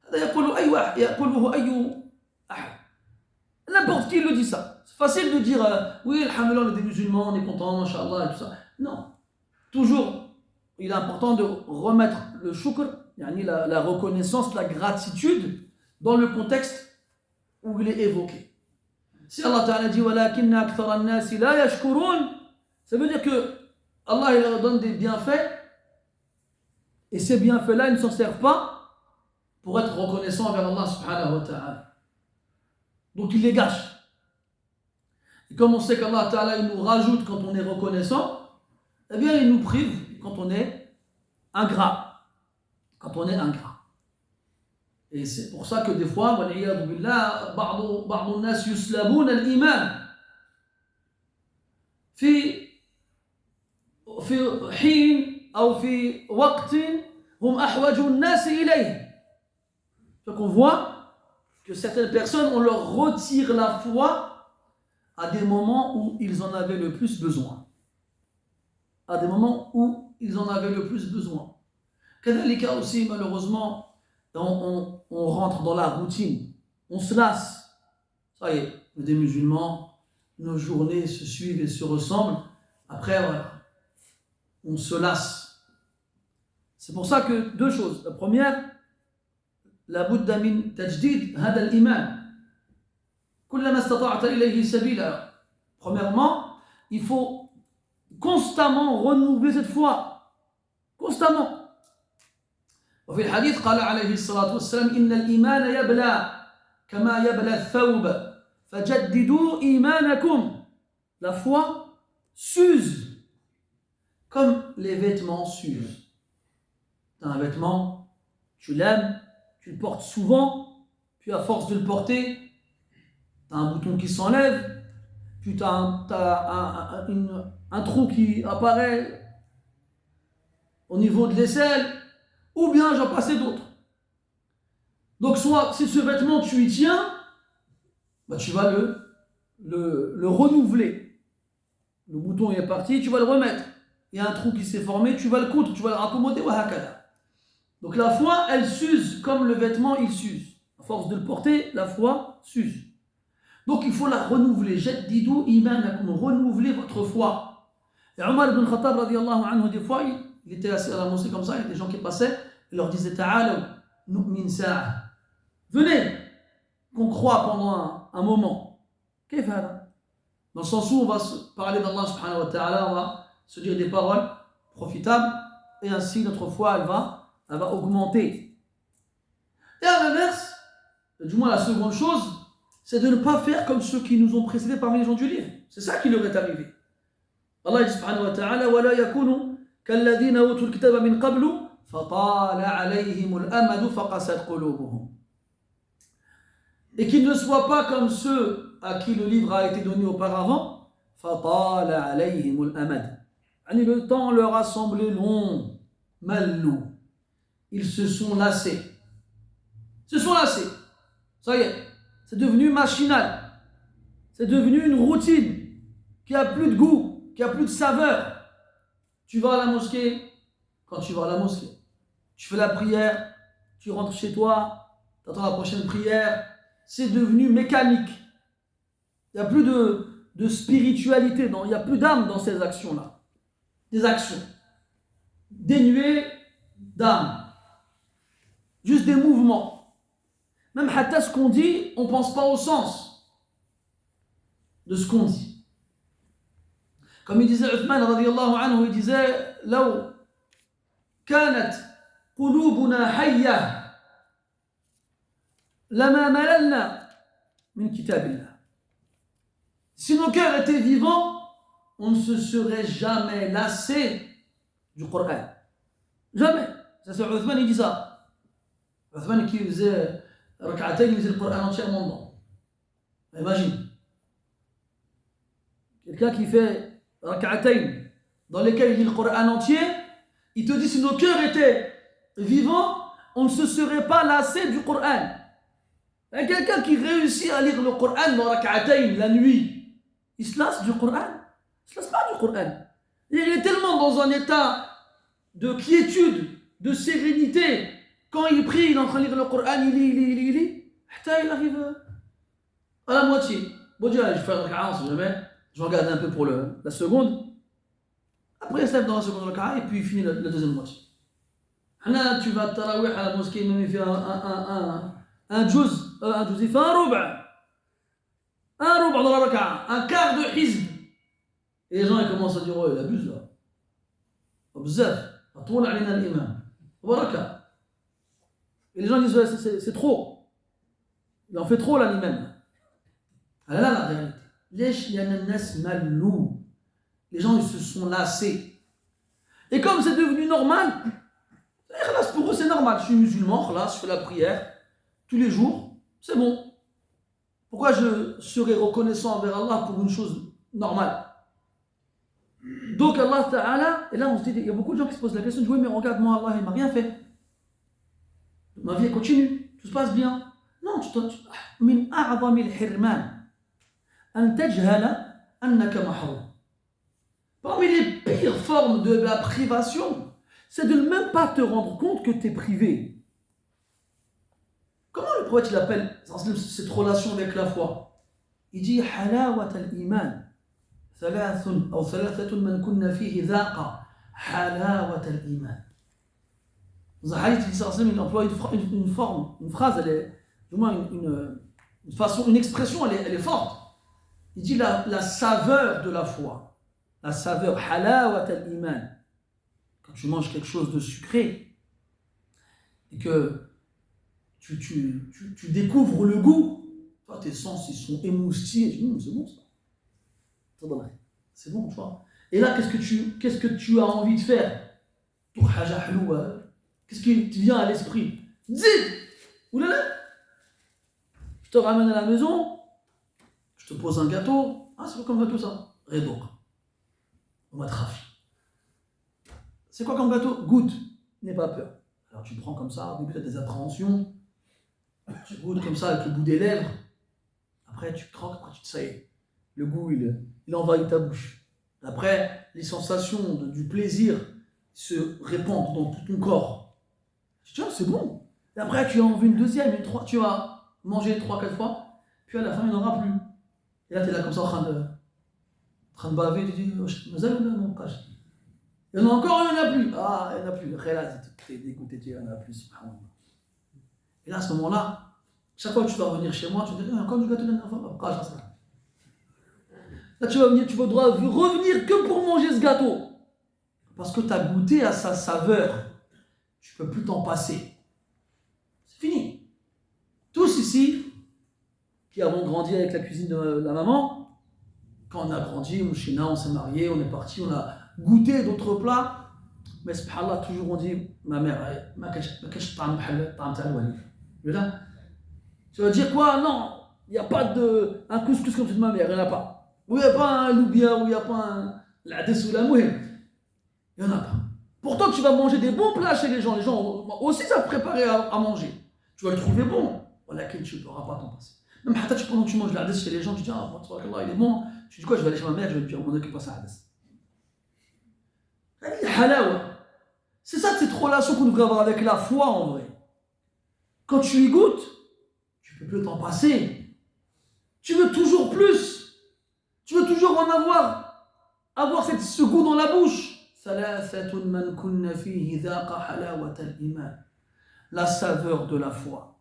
هذا يقوله أي أحد. N'importe qui le dit ça. C'est facile de dire oui, alhamdulillah, on est des musulmans, on est content, mashallah et tout ça. Non. Toujours, il est important de remettre le shukr, la reconnaissance, la gratitude dans le contexte où il est évoqué. Si Allah Ta'ala dit walakinna akthara an-nasi la yashkurun, ça veut dire que Allah il leur donne des bienfaits et ces bienfaits-là ils ne s'en servent pas pour être reconnaissants envers Allah subhanahu wa ta'ala. Donc il les gâche. Et comme on sait qu'Allah Ta'ala il nous rajoute quand on est reconnaissant, eh bien il nous prive quand on est ingrat. Quand on est ingrat. Et c'est pour ça que des fois, wal'iyadu billah, بعض الناس يسلبون الإيمان في حين أو في وقت هم أحوج الناس إليه. Donc on voit que certaines personnes, on leur retire la foi à des moments où ils en avaient le plus besoin. À des moments où ils en avaient le plus besoin. كذلك aussi, malheureusement, on rentre dans la routine. On se lasse. Ça y est, des musulmans, nos journées se suivent et se ressemblent. Après, voilà, on se lasse. C'est pour ça que deux choses. La première, la budda min tajdid hada al-iman. Kullama istata'ta ilayhi sabila. Premièrement, il faut constamment renouveler cette foi. Constamment. وفي الحديث قال عليه الصلاة والسلام إن الإيمان يبلى كما يبلى الثوب فجددوا إيمانكم. La foi s'use comme les vêtements s'usent. Tu as un vêtement, tu l'aimes, tu le portes souvent, puis à force de le porter, tu as un bouton qui s'enlève, puis tu as un trou qui apparaît au niveau de l'aisselle, ou bien j'en passais d'autres. Donc soit si ce vêtement tu y tiens, bah, tu vas le renouveler. Le bouton est parti, tu vas le remettre. Il y a un trou qui s'est formé, tu vas le coudre, tu vas le raccommoder, donc la foi, elle s'use comme le vêtement, il s'use. À force de le porter, la foi s'use. Donc il faut la renouveler. Jaddidu imanakum, renouveler votre foi. Et Omar ibn Khattab, radiallahu anhu, des fois, il était assis à la mosquée comme ça, il y a des gens qui passaient, il leur disait Ta'alaw, nu'min sa'a. Venez, qu'on croit pendant un moment. Qu'est-ce que dans le sens où on va parler d'Allah subhanahu wa ta'ala, on va se dire des paroles profitables, et ainsi notre foi, elle va augmenter. Et à l'inverse, du moins la seconde chose, c'est de ne pas faire comme ceux qui nous ont précédés parmi les gens du livre. C'est ça qui leur est arrivé. Allah dit subhanahu wa ta'ala وَلَا يَكُونُوا كَالَّذِينَ أُوتُوا الْكِتَابَ مِنْ قَبْلُ فَطَالَ عَلَيْهِمُ الْأَمَدُ فَقَسَتْ قُلُوبُهُمْ. Et qu'ils ne soient pas comme ceux à qui le livre a été donné auparavant. فَطَالَ عَلَيْهِمُ الْأَمَدُ. Le temps leur a semblé long. Mallou. Ils se sont lassés. Ça y est, c'est devenu machinal. C'est devenu une routine qui a plus de goût, qui a plus de saveur. Tu vas à la mosquée, quand tu vas à la mosquée, tu fais la prière, tu rentres chez toi, tu attends la prochaine prière. C'est devenu mécanique. Il n'y a plus de spiritualité, il n'y a plus d'âme dans ces actions-là. Des actions dénuées d'âme. Juste des mouvements. Même hatta ce qu'on dit, on ne pense pas au sens de ce qu'on dit. Comme il disait Uthman radiyallahu anhu, il disait لو كانت قلوبنا حية لما مللنا من كتاب الله. Si nos cœurs étaient vivants, on ne se serait jamais lassé du Coran. Jamais. Ça c'est Uthman, il dit ça. Uthman qui faisait rak'atayn, il faisait le Coran entièrement dedans. Imagine. Quelqu'un qui fait rak'atayn, dans lesquels il lit le Coran entier, il te dit si nos cœurs étaient vivants, on ne se serait pas lassé du Coran. Et quelqu'un qui réussit à lire le Coran dans rak'atayn la nuit, il se lasse du Coran. Il ne se lasse pas du Coran. Il est tellement dans un état de quiétude, de sérénité. Quand il prie, il est en train de lire le Coran, il lit. Il arrive à la moitié. Bon Dieu, je fais un raka'a, on sait jamais. Je regarde un peu pour la seconde. Après, il se lève dans la seconde raka'a et puis il finit la deuxième moitié. Là, tu vas tarawih à la mosquée, même il fait un juz, il fait un ruba' dans la raka'a, un quart de hizb. Et les gens ils commencent à dire, oh, il abuse là. Bzaf, atoul alina l'imam. Baraka. Et les gens disent, ouais, c'est trop. Il en fait trop là l'imam. Alors là, la réalité. Les gens ils se sont lassés. Et comme c'est devenu normal, pour eux c'est normal. Je suis musulman, je fais la prière tous les jours, c'est bon. Pourquoi je serais reconnaissant envers Allah pour une chose normale? Donc Allah Ta'ala, et là on se dit, il y a beaucoup de gens qui se posent la question, oui mais regarde moi Allah il m'a rien fait. Ma vie continue, tout se passe bien. Non, min a'zami al-hirman an tajhala annaka mahrum. Parmi les pires formes de la privation, c'est de ne même pas te rendre compte que tu es privé. Comment le prophète il appelle cette relation avec la foi? Il dit halawat al-iman. ثلاث أو ثلاثة من كنا فيه ذاق حلاوة الإيمان. Dans un hadith, il emploie une forme, une phrase, elle est, du moins une façon, une expression, elle est forte. Il dit la saveur de la foi, la saveur, halawat al-iman. Quand tu manges quelque chose de sucré et que tu découvres le goût, toi, tes sens ils sont émoustillés, tu dis c'est bon ça. C'est bon, tu vois. Et là, qu'est-ce que tu as envie de faire? Qu'est-ce qui te vient à l'esprit? Zid! Oulala! Je te ramène à la maison, je te pose un gâteau. Ah, c'est quoi comme gâteau ça? Redouk. On va trafier. C'est quoi comme gâteau? Goûte. N'aie pas peur. Alors tu prends comme ça, au début tu as des appréhensions. Tu goûtes comme ça avec le bout des lèvres. Après tu croques, après tu te sais. Le goût, il envahit ta bouche. Après, les sensations du plaisir se répandent dans tout ton corps. Tu vois, c'est bon. Et après, tu as envie une deuxième, une troisième. Tu vas manger 3-4 fois, puis à la fin, il n'y en aura plus. Et là, tu es là comme ça en train de baver. Tu dis, non, il y en a encore, il n'y en a plus. Ah, il n'y en a plus. Après, là, tu es dégoûté, il n'y en a plus. Et là, à ce moment-là, chaque fois que tu vas revenir chez moi, tu vas dire, il y a encore du gâteau de la dernière fois. Là, tu vas devoir revenir que pour manger ce gâteau. Parce que tu as goûté à sa saveur. Tu ne peux plus t'en passer. C'est fini. Tous ici, qui avons grandi avec la cuisine de la maman, quand on a grandi, on s'est marié, on est parti, on a goûté d'autres plats. Mais subhanallah, toujours on dit, ma mère, tu vas dire quoi? Non, il n'y a pas un couscous comme celui de ma mère, il n'y en a pas. Où il n'y a pas un loubia, où il n'y a pas l'adès ou la mouhem. Il n'y en a pas. Pourtant, tu vas manger des bons plats chez les gens. Les gens aussi savent préparer à manger. Tu vas le trouver bon. Voilà, tu ne pourras pas t'en passer. Même pendant que tu manges l'adès chez les gens, tu dis, ah, il est bon. Tu dis quoi? Je vais aller chez ma mère, je vais lui dire, on occupe pas ça, l'adès. C'est ça cette relation qu'on devrait avoir avec la foi en vrai. Quand tu y goûtes, tu ne peux plus t'en passer. Tu veux toujours plus. Tu veux toujours en avoir ce goût dans la bouche. La saveur de la foi.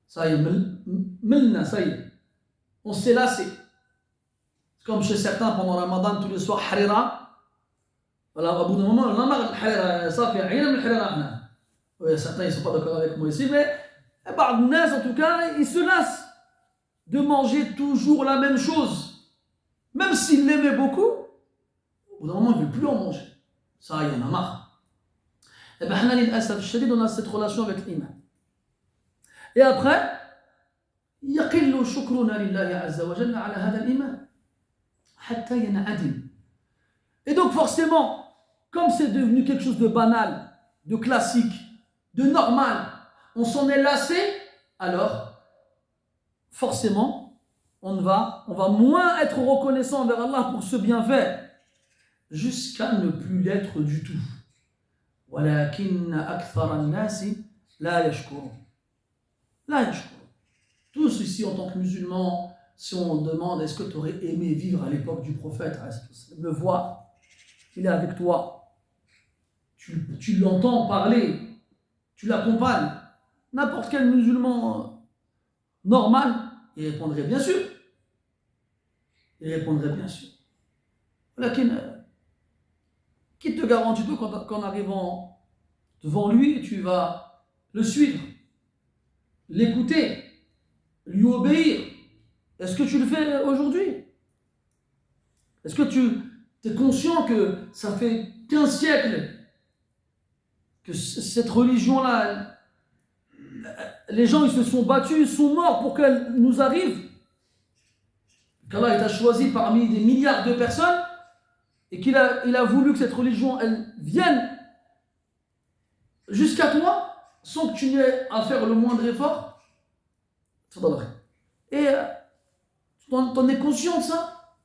Ça y est, ça y est. On s'est lassé. C'est comme chez certains pendant Ramadan, tous les soirs, harira. Alors, au bout d'un moment, on a marre de harira. Ça fait rien de harira. Certains, ils ne sont pas d'accord avec moi ici, mais en tout cas, ils se lassent de manger toujours la même chose. Même s'il l'aimait beaucoup, au bout d'un moment, il ne veut plus en manger. Ça, il y en a marre. Et bien, on a cette relation avec l'iman. Et après, يقل شكرنا لله عز وجل على هذا الإيمان حتى ينعدم. Et donc forcément, comme c'est devenu quelque chose de banal, de classique, de normal, on s'en est lassé, alors forcément, on va moins être reconnaissant envers Allah pour ce bienfait, jusqu'à ne plus l'être du tout. ولكن أكثر الناس لا يشكرون. لا يشكرون. Tous ici en tant que musulmans, si on demande est-ce que tu aurais aimé vivre à l'époque du prophète, le voir, il est avec toi, tu l'entends parler, tu l'accompagnes, n'importe quel musulman normal, il répondrait bien sûr. Il répondrait bien sûr. Qui te garantit qu'en arrivant devant lui, tu vas le suivre, l'écouter, lui obéir? Est-ce que tu le fais aujourd'hui? Est-ce que tu es conscient que ça fait 15 siècles que cette religion-là, les gens ils se sont battus, ils sont morts pour qu'elle nous arrive, qu'Allah t'a choisi parmi des milliards de personnes et qu'il a voulu que cette religion elle vienne jusqu'à toi sans que tu n'aies à faire le moindre effort? Et t'en es conscient de ça?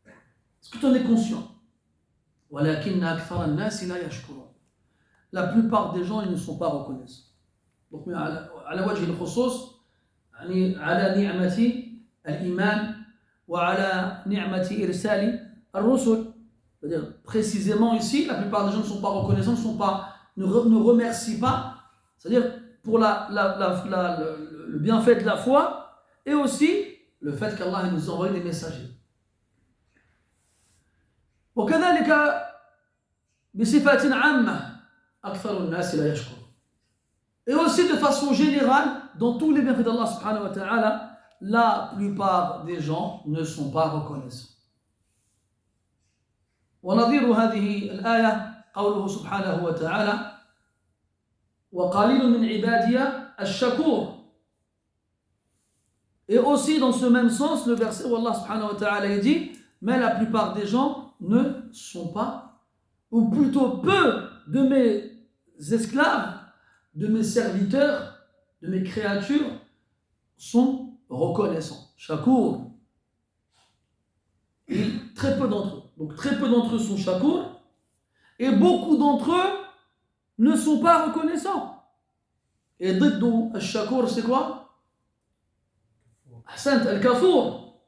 Est-ce que tu en es conscient? ولكن أكثر الناس لا يشكرون. La plupart des gens ils ne sont pas reconnaissants. Donc على وجه الخصوص يعني على نعمة الإيمان وعلى نعمة إرسال الرسل. C'est-à-dire précisément ici, la plupart des gens ne sont pas reconnaissants, ne remercient pas. C'est-à-dire pour le bienfait de la foi et aussi le fait qu'Allah nous envoie des messagers. وكذلك بصفة عامة أكثر الناس لا يشكر. Et aussi de façon générale, dans tous les bienfaits d'Allah subhanahu wa ta'ala, la plupart des gens ne sont pas reconnaissants. ونظير هذه الآية قوله سبحانه وتعالى وقليل من عبادي الشكور. Et aussi dans ce même sens, le verset où Allah subhanahu wa ta'ala dit mais la plupart des gens ne sont pas, ou plutôt peu de mes esclaves, de mes serviteurs, de mes créatures sont reconnaissants. Shakur. Et très peu d'entre eux. Donc très peu d'entre eux sont shakur et beaucoup d'entre eux ne sont pas reconnaissants. Et ضد الشكور c'est quoi? Ahsant, al-kafour.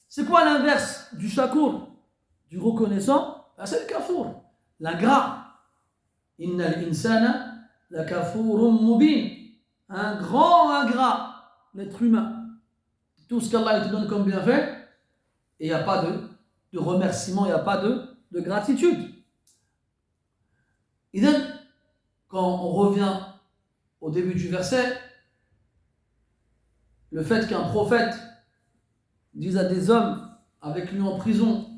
C'est quoi l'inverse du shakur? Du reconnaissant? C'est le kafour, l'ingrat. Inna al-insana la kafurun mubin. Un grand ingrat, l'être humain. Tout ce qu'Allah te donne comme bienfait, et il n'y a pas de remerciement, il n'y a pas de gratitude. Et donc, quand on revient au début du verset, le fait qu'un prophète dise à des hommes avec lui en prison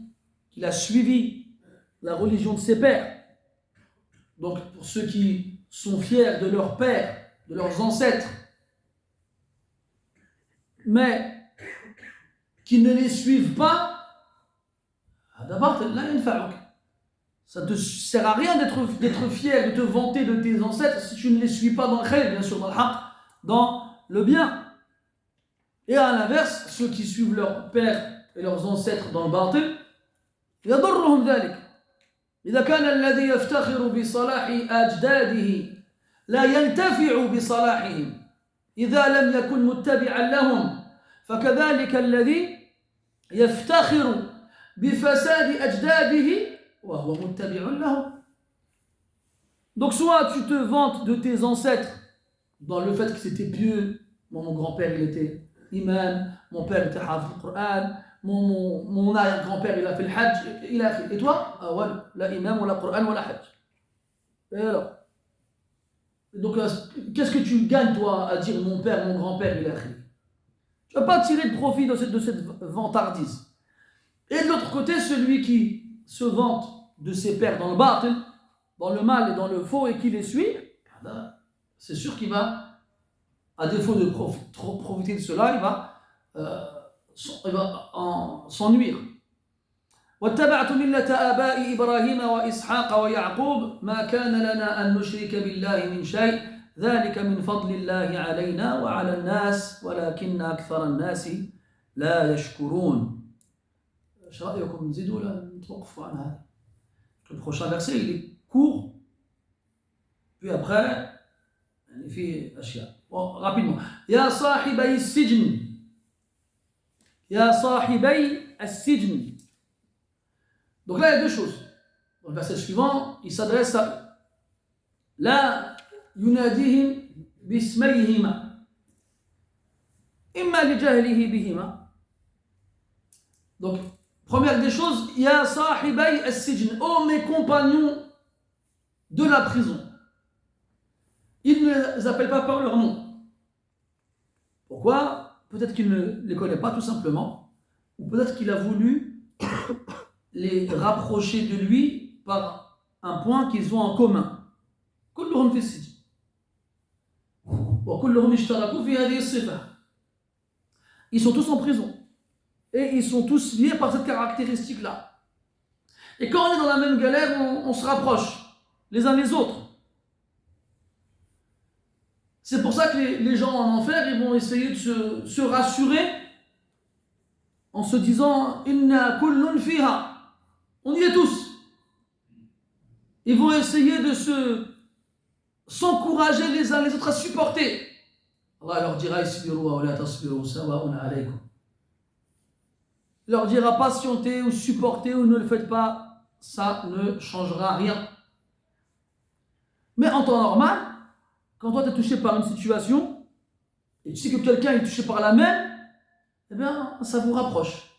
qu'il a suivi la religion de ses pères, donc pour ceux qui sont fiers de leurs pères, de leurs ancêtres, mais qui ne les suivent pas, ça ne te sert à rien d'être fier, de te vanter de tes ancêtres si tu ne les suis pas dans le khayr, bien sûr, dans le haqq, dans le bien. Et à l'inverse, ceux qui suivent leurs pères et leurs ancêtres dans le batil, يضرهم ذلك. إذا كان الذي يفتخر بصلاح أجداده لا ينتفع بصلاحهم إذا لم يكن متبعا لهم فكذلك الذي يفتخر بفساد أجداده وهو متبع لهم. Donc soit tu te vantes de tes ancêtres dans le fait que c'était pieux. Mon grand-père il était imam, mon père était hafiz al-Qur'an, mon arrière-grand-père il a fait le hajj, et toi la imam ou la Qur'an ou la hajj. Et alors, donc qu'est-ce que tu gagnes toi à dire mon père, mon grand-père il a fait? Tu ne vas pas tirer de profit de cette vantardise. Et de l'autre côté, celui qui se vante de ses pères dans le batil, dans le mal et dans le faux et qui les suit, c'est sûr qu'il va, à défaut de profiter de cela, il va s'en nuire. واتبعت ملة آباء إبراهيم وإسحاق ويعقوب ما كان لنا أن نشرك بالله من شيء ذلك من فضل الله علينا وعلى الناس ولكن أكثر الناس لا يشكرون. ايش رايكم نزيد ولا نتوقفوا عن هذا؟ Le prochain verset il est court, puis après il fait اشياء. Bon, rapidement. يا صاحبي السجن يا صاحبي السجن. Donc là il y a deux choses. Dans le verset suivant, il s'adresse à لا يناديهم باسميهما إما لجهله بهما. Donc première des choses, Ya sahibay as-sijn, oh mes compagnons de la prison. Il ne les appelle pas par leur nom. Pourquoi? Peut-être qu'il ne les connaît pas tout simplement, ou peut-être qu'il a voulu les rapprocher de lui par un point qu'ils ont en commun. كلهم في السجن وكلهم اشتركوا في هذه الصفة. Ils sont tous en prison. Et ils sont tous liés par cette caractéristique-là. Et quand on est dans la même galère, on se rapproche les uns les autres. C'est pour ça que les gens en enfer, ils vont essayer de se rassurer en se disant « Inna kullun fiha ». On y est tous. Ils vont essayer de s'encourager les uns les autres à supporter. Allah leur dira Il leur dira patientez ou supportez ou ne le faites pas, ça ne changera rien. Mais en temps normal, quand toi tu es touché par une situation, et tu sais que quelqu'un est touché par la même, eh bien ça vous rapproche.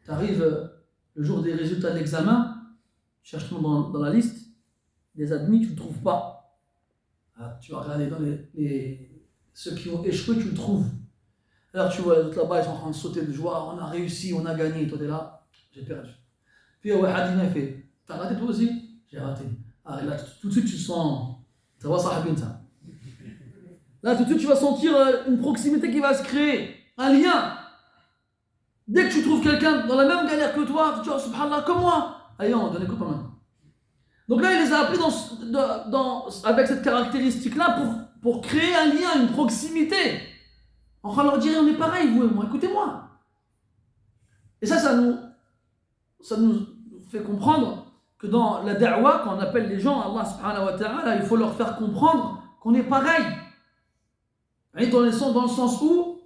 Tu arrives le jour des résultats de l'examen, tu cherches dans la liste des admis, tu ne le trouves pas. Alors, tu vas regarder dans ceux qui ont échoué, tu le trouves. Alors tu vois les autres là-bas, ils sont en train de sauter de joie, on a réussi, on a gagné, toi t'es là, j'ai perdu. Puis Hadina fait, t'as raté toi aussi? J'ai raté. Ah, là tout de suite tu sens, ça va sahibin ça. Là tout de suite tu vas sentir une proximité qui va se créer, un lien. Dès que tu trouves quelqu'un dans la même galère que toi, tu dis oh, subhanallah comme moi. Allez on donne écoute maintenant. Donc là il les a appelés avec cette caractéristique-là pour créer un lien, une proximité. On va leur dire on est pareil, vous et moi, écoutez-moi. Et ça nous fait comprendre que dans la da'wa, quand on appelle les gens, Allah subhanahu wa ta'ala, il faut leur faire comprendre qu'on est pareil. Et dans le sens où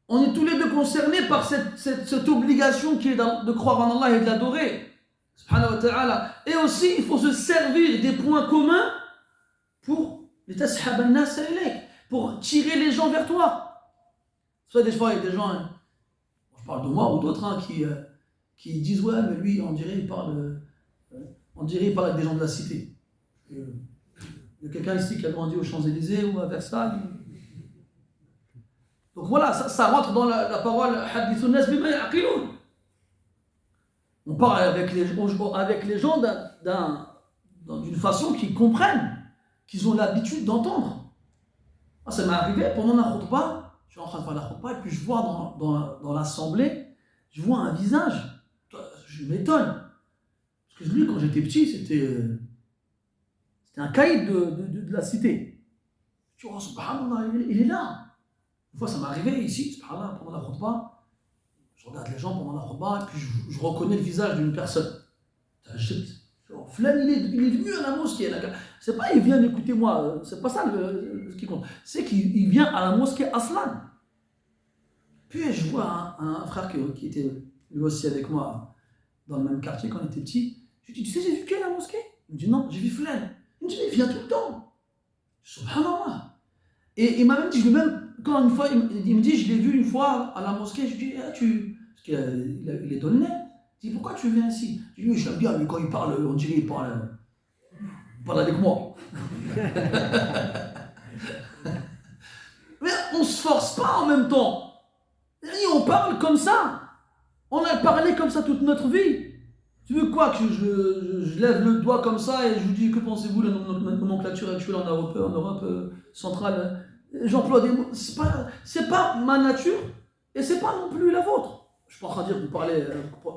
on est tous les deux concernés par cette obligation qui est de croire en Allah et de l'adorer. Subhanahu wa ta'ala. Et aussi, il faut se servir des points communs pour les tashab an-nas ilayk, pour tirer les gens vers toi. Soit des fois, il y a des gens, je parle de moi ou d'autres, qui disent ouais, mais lui, on dirait il parle avec des gens de la cité. Il y a quelqu'un ici qui a grandi aux Champs-Élysées ou à Versailles. Donc voilà, ça rentre dans la parole hadithun nas bima ya'qilun. On parle avec les gens d'une façon qu'ils comprennent, qu'ils ont l'habitude d'entendre. Ça m'est arrivé pendant la khutbah, je suis en train de faire la khutbah et puis je vois dans l'assemblée, je vois un visage, je m'étonne. Parce que lui, quand j'étais petit, c'était un caïd de la cité. Je dis, oh subhanallah, il est là. Une fois, ça m'est arrivé ici, subhanallah, pendant la khutbah, je regarde les gens pendant la khutbah et puis je reconnais le visage d'une personne. Flan, il est venu à la mosquée. C'est pas il vient écouter moi, c'est pas ça ce qui compte. C'est qu'il vient à la mosquée Aslan. Puis je vois un frère qui était lui aussi avec moi dans le même quartier quand on était petit. Je lui dis, tu sais, j'ai vu qui à la mosquée? Il me dit, non, j'ai vu Flan. Il me dit, mais il vient tout le temps. Subhanallah. Et il m'a même dit, quand une fois, il me dit, je l'ai vu une fois à la mosquée. Je lui dis, parce qu'il est donné. Il dit, pourquoi tu viens ici? Je lui dis, j'aime bien, mais quand il parle, on dirait qu'il parle avec moi. Mais on ne se force pas en même temps. On parle comme ça. On a parlé comme ça toute notre vie. Tu veux quoi que je lève le doigt comme ça et je vous dis, que pensez-vous de notre nomenclature actuelle en Europe centrale? J'emploie des mots. C'est pas ma nature et c'est pas non plus la vôtre. Je ne suis pas en train de dire que vous parlez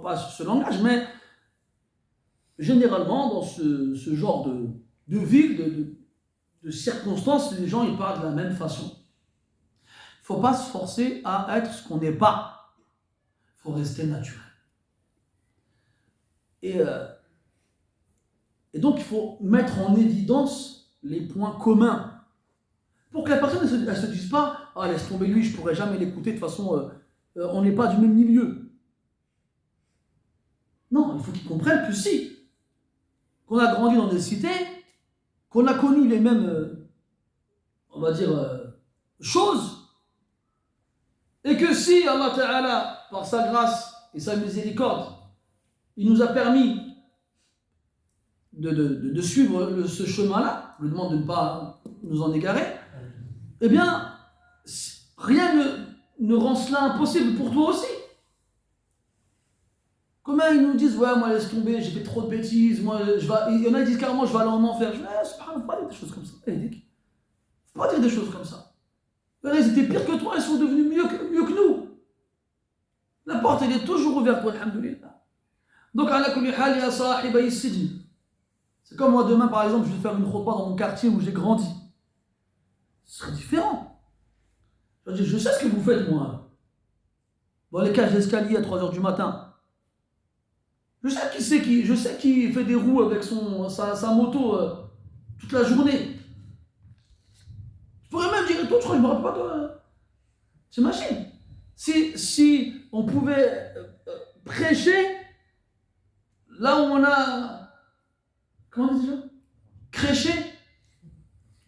pas ce langage, mais généralement, dans ce genre de ville, de circonstances, les gens ils parlent de la même façon. Il ne faut pas se forcer à être ce qu'on n'est pas. Il faut rester naturel. Et donc, il faut mettre en évidence les points communs. Pour que la personne ne se dise pas « Ah, laisse tomber lui, je ne pourrais jamais l'écouter, de toute façon... on n'est pas du même milieu. » Non, il faut qu'ils comprennent que si, qu'on a grandi dans des cités, qu'on a connu les mêmes, on va dire, choses, et que si Allah Ta'ala, par sa grâce et sa miséricorde, il nous a permis de suivre ce chemin-là, je lui demande de ne pas nous en égarer, eh bien, rien ne rend cela impossible pour toi aussi. Comment ils nous disent, ouais, moi laisse tomber, j'ai fait trop de bêtises, il y en a qui disent carrément, je vais aller en enfer. Je dis, faut pas dire des choses comme ça. Faut pas dire des choses comme ça. Ils étaient pires que toi, ils sont devenus mieux que nous. La porte, elle est toujours ouverte, alhamdoulilah. Donc, ala kulli hal ya sahiba yis-sijn. C'est comme moi, demain, par exemple, je vais faire une khutbah dans mon quartier où j'ai grandi. Ce serait différent. Je sais ce que vous faites, moi. Dans les cages d'escalier à 3h du matin. Je sais qui c'est qui. Je sais qui fait des roues avec sa moto toute la journée. Je pourrais même dire, toi, je crois que je me rappelle pas, toi. T'imagines? Si on pouvait prêcher là où on a. Comment on dit déjà? Créché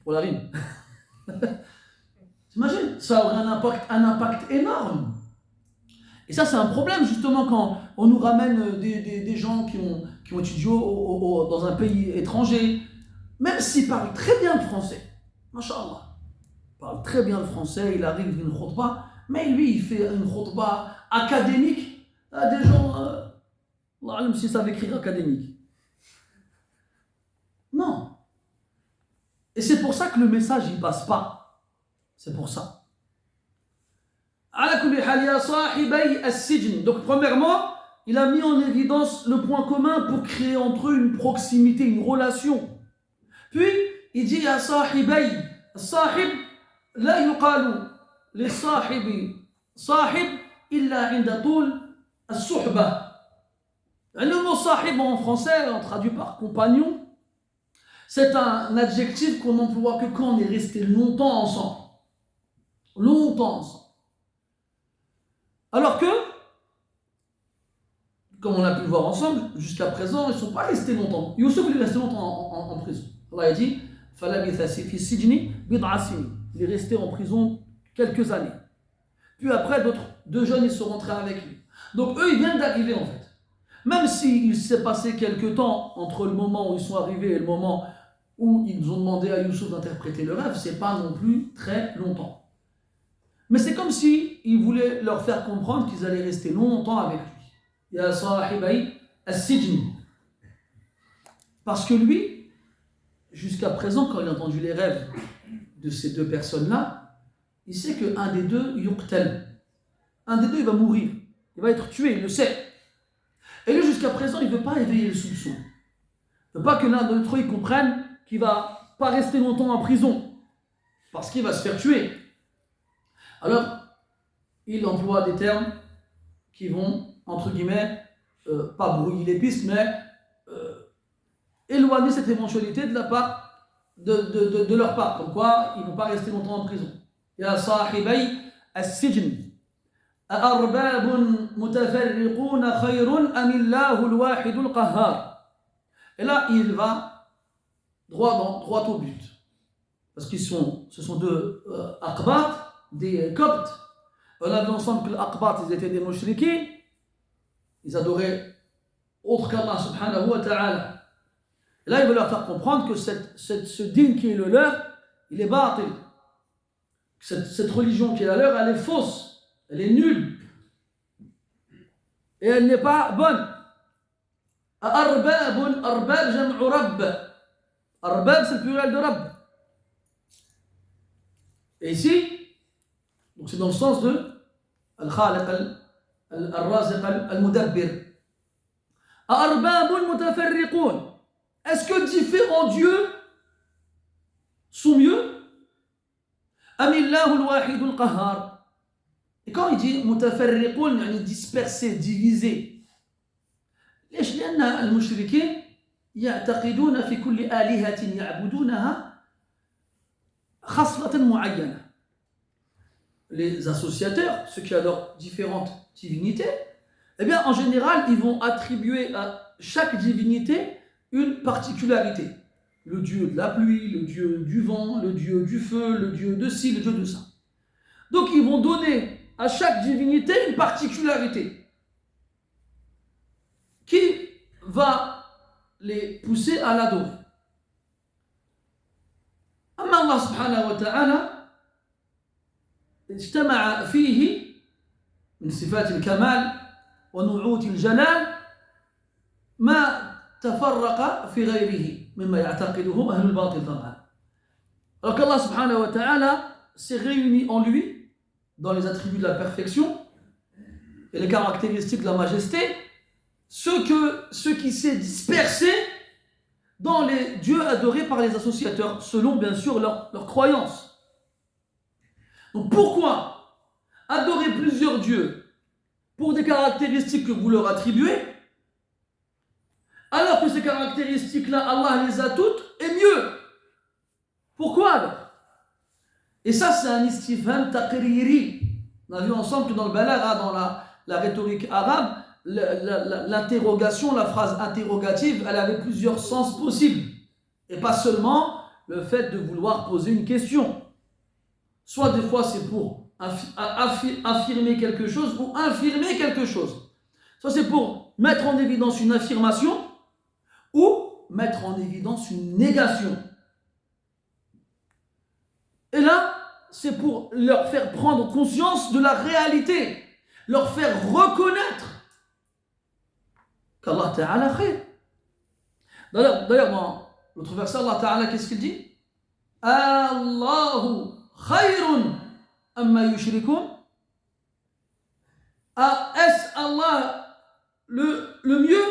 pour la rime. T'imagines? Ça aurait un impact énorme. Et ça, c'est un problème, justement, quand on nous ramène des gens qui ont étudié dans un pays étranger, même s'ils parlent très bien le français. Masha'Allah. Il parle très bien le français, il arrive d'une khutba, mais lui, il fait une khutba académique à des gens. Allah alim si ça veut écrire académique. Non. Et c'est pour ça que le message, il passe pas. C'est pour ça. Donc premièrement, il a mis en évidence le point commun pour créer entre eux une proximité, une relation. Puis, il dit à sahibay, sahib, la yuqalu li sahibi sahib illa inda toul as-suhba. Le mot sahib en français, on traduit par compagnon, c'est un adjectif qu'on n'emploie que quand on est resté longtemps ensemble. Longtemps ensemble. Alors que, comme on a pu le voir ensemble, jusqu'à présent, ils ne sont pas restés longtemps. Youssouf, il est resté longtemps en prison. Allah a dit, il est resté en prison quelques années. Puis après, deux jeunes, ils sont rentrés avec lui. Donc eux, ils viennent d'arriver en fait. Même s'il s'est passé quelques temps entre le moment où ils sont arrivés et le moment où ils ont demandé à Youssouf d'interpréter le rêve, c'est pas non plus très longtemps. Mais c'est comme s'il voulait leur faire comprendre qu'ils allaient rester longtemps avec lui. Ya sahibay as-sijn. Parce que lui, jusqu'à présent, quand il a entendu les rêves de ces deux personnes-là, il sait qu'un des deux, yuqtal. Un des deux, il va mourir. Il va être tué, il le sait. Et lui, jusqu'à présent, il ne veut pas éveiller le soupçon. Il ne veut pas que l'un d'entre eux il comprenne qu'il ne va pas rester longtemps en prison. Parce qu'il va se faire tuer. Alors, il emploie des termes qui vont, entre guillemets, pas brouiller les pistes, mais éloigner cette éventualité de leur part. Comme quoi, ils ne vont pas rester longtemps en prison. Ya sahibay as-sijn. أأرباب متفرقون خير أم الله الواحد القهار. Et là, il va droit au but. Parce que ce sont deux aqbat, des coptes. On a vu ensemble que les aqbat, ils étaient des mushrikins. Ils adoraient autre qu'Allah subhanahu wa ta'ala. Et là, il veut leur faire comprendre que ce din qui est le leur, il est batil. Cette religion qui est la leur, elle est fausse. Elle est nulle. Et elle n'est pas bonne. Arbab jam'u rabb. Arbab, c'est le pluriel de rabb. Et ici, donc c'est dans le sens de al-khaliq, al-raziq, al-mudabbir. Arbabun mutafarriqun. Est-ce que différents dieux sont mieux? Amillahu al-wahid al-qahhar. Et quand il dit mutafarriqun, yani dispersé, divisé. ليش؟ لأن المشركين يعتقدون في كل آلهة يعبدونها خصلة معينة. Les associateurs, ceux qui adorent différentes divinités, eh bien en général, ils vont attribuer à chaque divinité une particularité. Le dieu de la pluie, le dieu du vent, le dieu du feu, le dieu de ci, le dieu de ça. Donc ils vont donner à chaque divinité une particularité qui va les pousser à l'adorer. أما الله سبحانه وتعالى اجتمع فيه من صفات الكمال ونعوت الجلال ما تفرق في غيره مما يعتقده أهل الباطل طبعا. Alors qu'Allah subhanahu wa ta'ala s'est réuni en lui dans les attributs de la perfection et les caractéristiques de la majesté, ce qui s'est dispersé dans les dieux adorés par les associateurs, selon bien sûr leur croyance. Donc pourquoi adorer plusieurs dieux pour des caractéristiques que vous leur attribuez, Alors que ces caractéristiques-là, Allah les a toutes, et mieux. Pourquoi alors? Et ça, c'est un istifham taqriri. On a vu ensemble que dans le balagha, dans la rhétorique arabe, l'interrogation, la phrase interrogative, elle avait plusieurs sens possibles. Et pas seulement le fait de vouloir poser une question. Soit des fois c'est pour affirmer quelque chose ou infirmer quelque chose. Soit c'est pour mettre en évidence une affirmation ou mettre en évidence une négation. Et là, c'est pour leur faire prendre conscience de la réalité, leur faire reconnaître qu'Allah Ta'ala khayr. D'ailleurs, dans l'autre verset, Allah Ta'ala, qu'est-ce qu'il dit? Allahu khayrun amma yushrikun. Est-ce Allah le mieux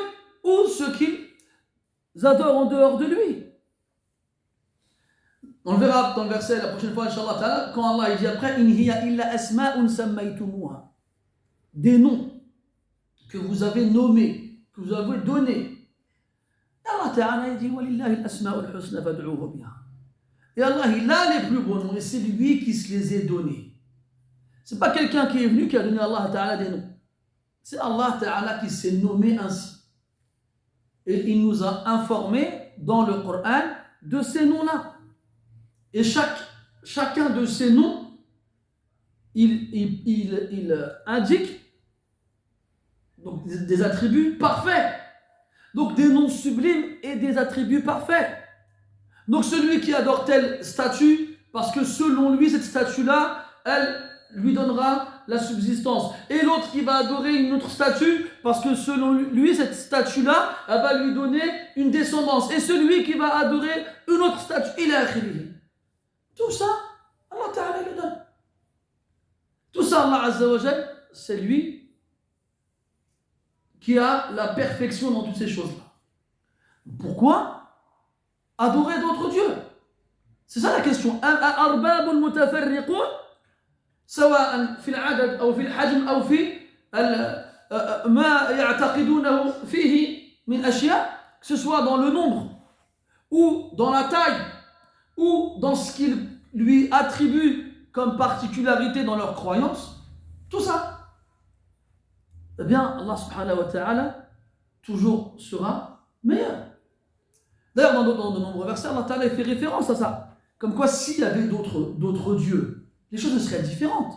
ou ce qu'ils adorent en dehors de lui? On le verra dans le verset la prochaine fois, Inch'Allah Ta'ala, quand Allah il dit après, In hiya illa asma'un sammaytumuha. Des noms que vous avez nommés, que vous avez donnés. Allah Ta'ala il dit, Walillahi al-asma'ul husna fad'uhu biha. Et Allah, il a les plus beaux noms et c'est lui qui se les est donnés. C'est pas quelqu'un qui est venu qui a donné à Allah Ta'ala des noms. C'est Allah Ta'ala qui s'est nommé ainsi. Et il nous a informés dans le Coran de ces noms-là. Et chacun de ces noms, il indique donc, des attributs parfaits. Donc des noms sublimes et des attributs parfaits. Donc celui qui adore telle statue, parce que selon lui, cette statue-là, elle lui donnera la subsistance. Et l'autre qui va adorer une autre statue, parce que selon lui, cette statue-là, elle va lui donner une descendance. Et celui qui va adorer une autre statue, il est akhiri. Tout ça, Allah Ta'ala le donne. Tout ça, Allah Azza wa Jal, c'est lui qui a la perfection dans toutes ces choses-là. Pourquoi adorer d'autres dieux? C'est ça la question. أأرباب متفرقون سواء في العدد أو في الحجم أو في ما يعتقدونه فيه من أشياء, que ce soit dans le nombre ou dans la taille ou dans ce qu'ils lui attribuent comme particularité dans leur croyance, tout ça, eh bien Allah subhanahu wa ta'ala toujours sera meilleur. D'ailleurs, dans de nombreux versets, Allah Ta'ala fait référence à ça. Comme quoi, s'il y avait d'autres dieux, les choses seraient différentes.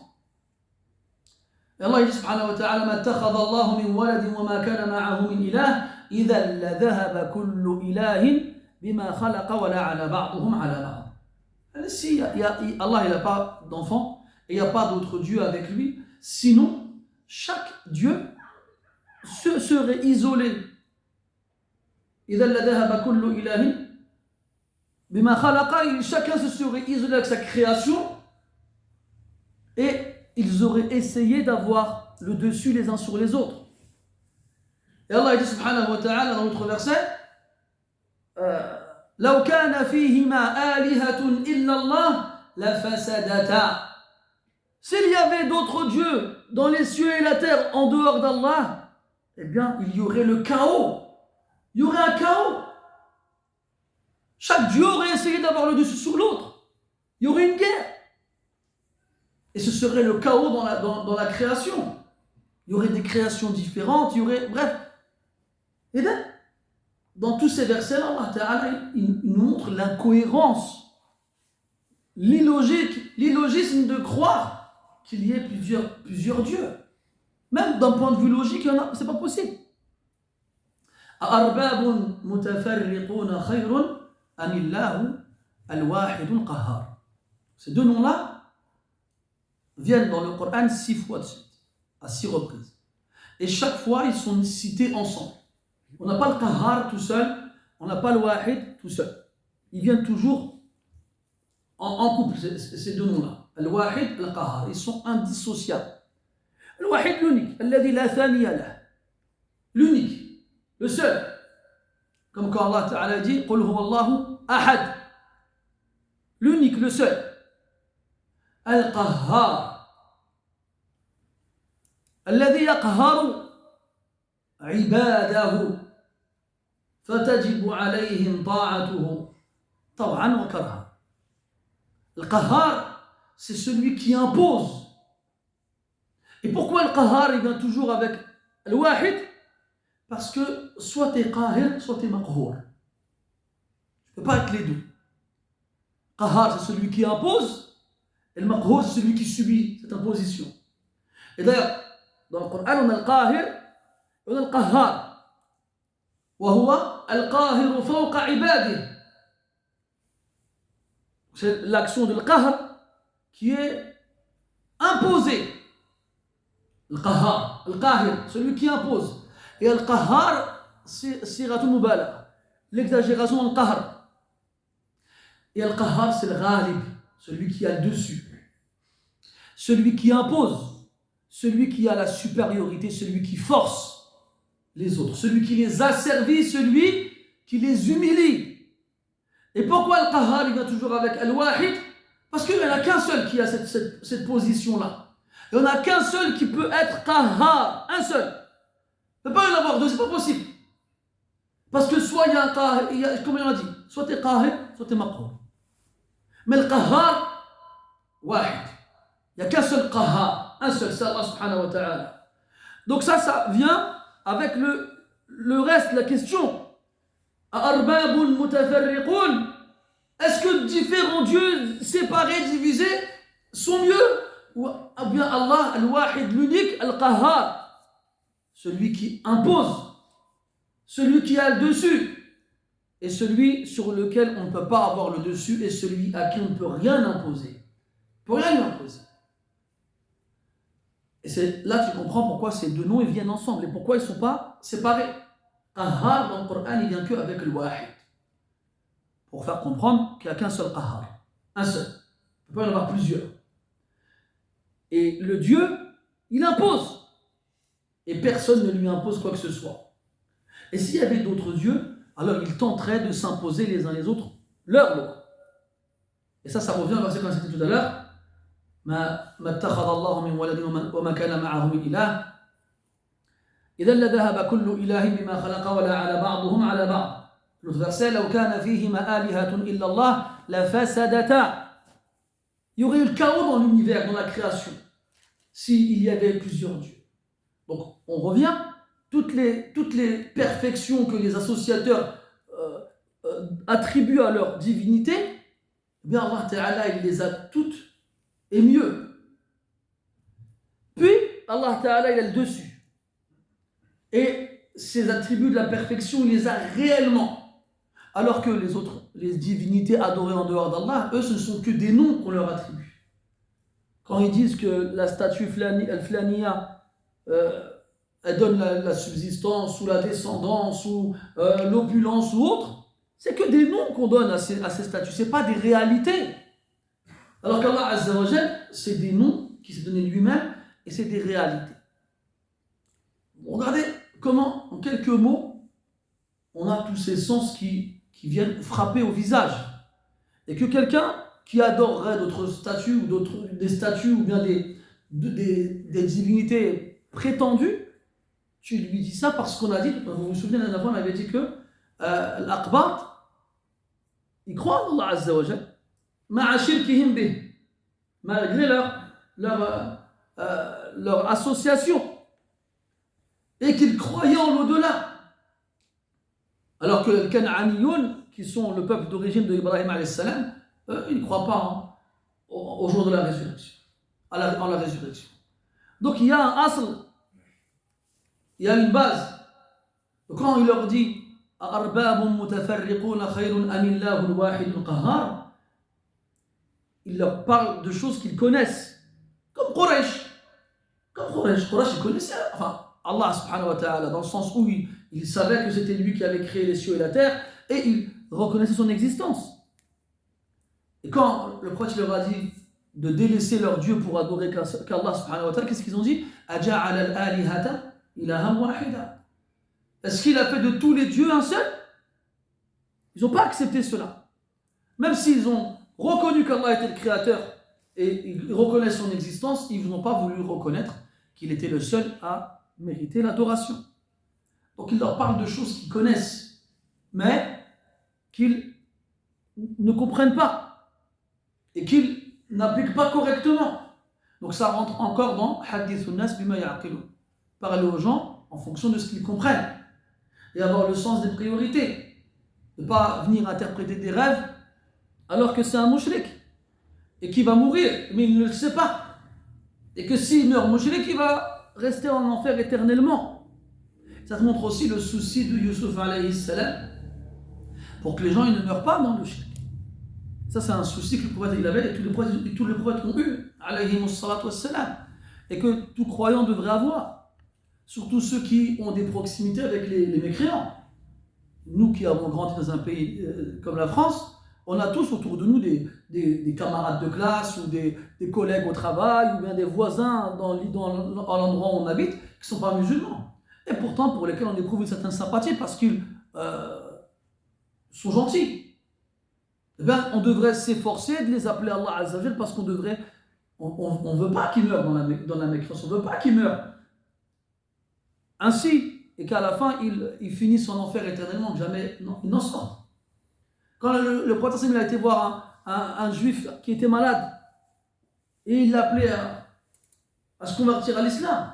Et Allah dit subhanahu wa ta'ala, مَا اتَّخَذَ اللَّهُ مِنْ وَلَدٍ وَمَا كَانَ مَعَهُ مِنْ إِلَهٍ إِذًا لَذَهَبَ كُلُّ إِلَهٍ بِمَا خَلَقَ وَلَعَنَ بَعْضُهُمْ عَلَى بَعْضٍ. Si Allah il n'a pas d'enfant et il n'y a pas d'autre Dieu avec lui, sinon chaque Dieu se serait isolé. إذا لذهب كل إله بما خلق, chacun se serait isolé avec sa création et ils auraient essayé d'avoir le dessus les uns sur les autres. Et Allah dit subhanahu wa ta'ala dans l'autre verset, لو كان فيهما آلهة إلا الله لفسدتا. S'il y avait d'autres dieux dans les cieux et la terre en dehors d'Allah, eh bien il y aurait le chaos. Il y aurait un chaos. Chaque dieu aurait essayé d'avoir le dessus sur l'autre. Il y aurait une guerre. Et ce serait le chaos dans la création. Il y aurait des créations différentes, il y aurait... Bref. Et là, dans tous ces versets, Allah Ta'ala, il nous montre l'incohérence, l'illogisme de croire qu'il y ait plusieurs dieux. Même d'un point de vue logique, c'est pas possible. أأرباب متفرقون خير أم الله الواحد القهار. Ces deux noms-là viennent dans le Coran 6 fois de suite, à 6 reprises. Et chaque fois, ils sont cités ensemble. On n'a pas le Qahar tout seul, on n'a pas le Wahid tout seul. Ils viennent toujours en couple, ces deux noms-là. Le Wahid, le Qahar, ils sont indissociables. Le Wahid, l'unique, الذي لا ثاني له. L'unique. Le seul. Comme quand Allah Ta'ala dit قُلْ هُوَ اللَّهُ أَحَدٌ. L'unique, le seul. Al-Qahhar. الذي يقهر عباده. فتجب عليهم طاعته طوعا وكرها. Le qahar, c'est celui qui impose. Et pourquoi le qahar il vient toujours avec le wahid? Parce que soit tu es qahir, soit tu es maqhour. Tu ne peux pas être les deux. Qahar, c'est celui qui impose, et le maqhour, c'est celui qui subit cette imposition. Et d'ailleurs, dans le Coran, on a le qahir et on a le qahar. وهو القاهر فوق عباده. C'est l'action de l'qahr qui est imposée. Le qahar, le qahir, celui qui impose. Et le qahar, c'est siratul mubalagha, l'exagération dans le qahr. Et le qahar, c'est le ghalib, celui qui a le dessus, celui qui impose, celui qui a la supériorité, celui qui force les autres, celui qui les asservit, celui qui les humilie. Et pourquoi le qahar il vient toujours avec al-wahid? Parce qu'il n'y en a qu'un seul qui a cette position-là. Il n'y en a qu'un seul qui peut être qahar, un seul. Il ne peut pas y en avoir deux, c'est pas possible. Parce que soit il y a un qahar, comme on a dit, soit tu es qahir, soit tu es maqhour. Mais le qahar, wahid. Il n'y a qu'un seul qahar, un seul, c'est Allah subhanahu wa ta'ala. Donc ça vient avec le reste de la question. Arbabun mutafarriqun. Est-ce que différents dieux séparés, divisés, sont mieux? Ou bien Allah, al-wahid, l'unique, al-qahar, celui qui impose, celui qui a le dessus, et celui sur lequel on ne peut pas avoir le dessus, et celui à qui on ne peut rien imposer. On ne peut rien lui imposer. Et c'est là que tu comprends pourquoi ces deux noms ils viennent ensemble et pourquoi ils ne sont pas séparés. Qahar dans le Coran il vient que avec le wahid. Pour faire comprendre qu'il n'y a qu'un seul qahar. Un seul. Il peut y en avoir plusieurs. Et le Dieu, il impose. Et personne ne lui impose quoi que ce soit. Et s'il y avait d'autres dieux, alors ils tenteraient de s'imposer les uns les autres leur loi. Et ça revient au verset qu'on a cité tout à l'heure. ما اتخذ الله من ولد وما كان معه من إله إذا لذهب كل إله بما خلق ولا على بعضهم على بعض. L'autre verset لو كان فيهما آلهة إلا الله لفسدتا. Il y aurait eu le chaos dans l'univers, dans la création, s'il y avait plusieurs dieux. Donc on revient, toutes les perfections que les associateurs attribuent à leur divinité, eh bien Allah Ta'ala il les a toutes et mieux. Puis, Allah Ta'ala, il a le dessus. Et ces attributs de la perfection, il les a réellement. Alors que les divinités adorées en dehors d'Allah, eux, ce ne sont que des noms qu'on leur attribue. Quand ils disent que la statue Flania, elle donne la subsistance, ou la descendance, ou l'opulence, ou autre, c'est que des noms qu'on donne à ces statues. Ce n'est pas des réalités. Alors qu'Allah Azza wa Jal, c'est des noms qui s'est donné lui-même et c'est des réalités. Regardez comment, en quelques mots, on a tous ces sens qui viennent frapper au visage. Et que quelqu'un qui adorerait d'autres statues ou des statues ou bien des divinités prétendues, tu lui dis ça parce qu'on a dit, vous vous souvenez la dernière fois, on avait dit que l'Aqbat, ils croient en Allah Azza wa Jal. Malgré leur association et qu'ils croyaient en l'au-delà, alors que les Cananiyoun, qui sont le peuple d'origine de Ibrahim alayhi salam, ils ne croient pas au jour de la résurrection, en la résurrection. Donc il y a un asl, il y a une base. Quand il leur dit Arbabun mutafarriquna khayrun amillahu al-wahid al-qahhar, il leur parle de choses qu'ils connaissent, comme Quraysh. Quraysh, ils connaissaient, enfin, Allah subhanahu wa ta'ala, dans le sens où il savait que c'était lui qui avait créé les cieux et la terre, et il reconnaissait son existence. Et quand le prophète leur a dit de délaisser leur Dieu pour adorer qu'Allah subhanahu wa ta'ala, qu'est-ce qu'ils ont dit? Aja'ala al-alihata ilahan wahida. Est-ce qu'il a fait de tous les dieux un seul? Ils n'ont pas accepté cela. Même s'ils ont reconnu qu'Allah était le créateur et ils reconnaissent son existence, ils n'ont pas voulu reconnaître qu'il était le seul à mériter l'adoration. Donc il leur parle de choses qu'ils connaissent. mais qu'ils ne comprennent pas et qu'ils n'appliquent pas correctement. Donc ça rentre encore dans hadithun nas bima ya'qilun. Parler aux gens en fonction de ce qu'ils comprennent et avoir le sens des priorités. Ne pas venir interpréter des rêves alors que c'est un mushrik et qui va mourir, mais il ne le sait pas. Et que s'il meurt mushrik, il va rester en enfer éternellement. Ça te montre aussi le souci de Yusuf alayhi salam pour que les gens ils ne meurent pas dans le shirk. Ça c'est un souci que le prophète il avait et tous les prophètes ont eu alayhi salatu wassalam, et que tout croyant devrait avoir, surtout ceux qui ont des proximités avec les mécréants. Nous qui avons grandi dans un pays comme la France, on a tous autour de nous des camarades de classe ou des collègues au travail ou bien des voisins dans l'endroit où on habite qui ne sont pas musulmans. Et pourtant pour lesquels on éprouve une certaine sympathie parce qu'ils sont gentils. Eh bien, on devrait s'efforcer de les appeler Allah Azza wa Jal parce qu'on ne veut pas qu'ils meurent dans la mécréance, on ne veut pas qu'ils meurent ainsi et qu'à la fin ils finissent en enfer éternellement, que jamais ils n'en sortent. Quand le prophète a été voir un juif qui était malade et il l'appelait à se convertir à l'islam,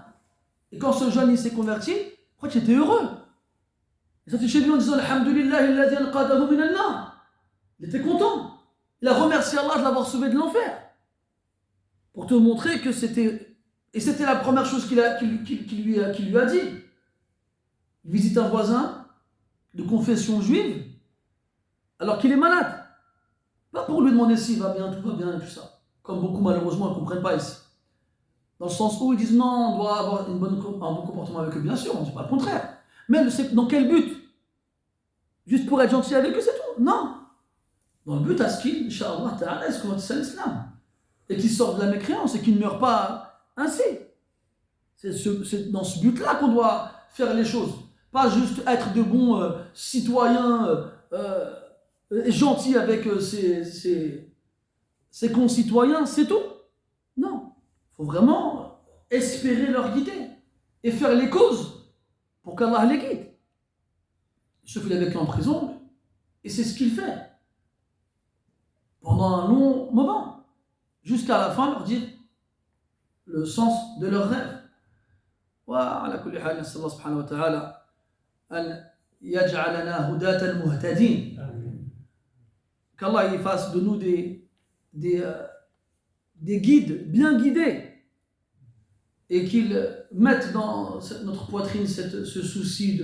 et quand ce jeune il s'est converti, le prophète était heureux. Il sortit chez lui en disant Alhamdulillah alladhi anqadahu min an-nar. Il était content. Il a remercié Allah de l'avoir sauvé de l'enfer. Pour te montrer que c'était la première chose qu'il lui a dit. Il visite un voisin de confession juive alors qu'il est malade. Pas pour lui demander s'il va bien, tout va bien et tout ça. Comme beaucoup malheureusement ne comprennent pas ici. Dans le sens où ils disent non, on doit avoir un bon comportement avec eux, bien sûr, on ne dit pas le contraire. Mais dans quel but? Juste pour être gentil avec eux, c'est tout? Non. Dans le but à ce qu'ils, Inch'Allah Ta'ala, ils se convertissent à l'islam. Et qu'ils sortent de la mécréance et qu'ils ne meurent pas ainsi. C'est dans ce but-là qu'on doit faire les choses. Pas juste être de bons citoyens gentils avec ses concitoyens, c'est tout. Non. Il faut vraiment espérer leur guider et faire les causes pour qu'Allah les guide. Sauf qu'il est avec eux en prison et c'est ce qu'il fait pendant un long moment, jusqu'à la fin leur dire le sens de leurs rêves. وعلى كل حال نسأل الله سبحانه وتعالى أن يجعلنا هداة مهتدين. Qu'Allah fasse de nous des guides bien guidés et qu'il mette dans notre poitrine ce souci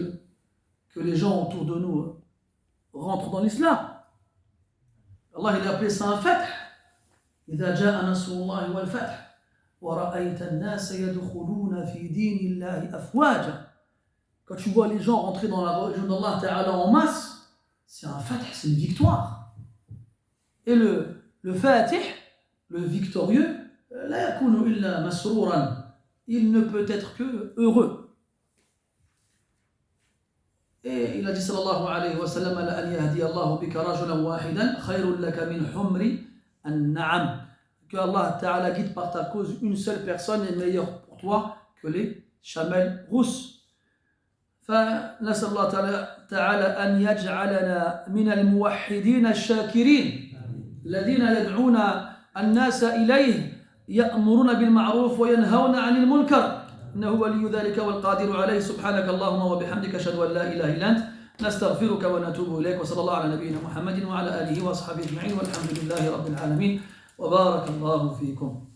que les gens autour de nous rentrent dans l'islam. Allah il a appelé ça un fath. إذا جاء نصر الله والفتح ورأيت الناس يدخلون في دين الله أفواجا. Quand tu vois les gens rentrer dans la religion d'Allah Ta'ala en masse, c'est un fath, c'est une victoire. Et le fatih, le victorieux, لا يكون إلا مسرورا. Il ne peut être que heureux. Et il a dit sallallahu alayhi wa sallam أن يهدي الله بك رجلا واحدا خير لك من حمر النعم. Que Allah Ta'ala guide par ta cause une seule personne est meilleure pour toi que les chamelles rousses. فنسأل الله تعالى أن يجعلنا من الموحدين الشاكرين الذين يدعون الناس إليه يأمرون بالمعروف وينهون عن المنكر إنه ولي ذلك والقادر عليه. سبحانك اللهم وبحمدك أشهد أن لا إله إلا أنت نستغفرك ونتوب إليك. وصلى الله على نبينا محمد وعلى آله وصحبه أجمعين والحمد لله رب العالمين وبارك الله فيكم.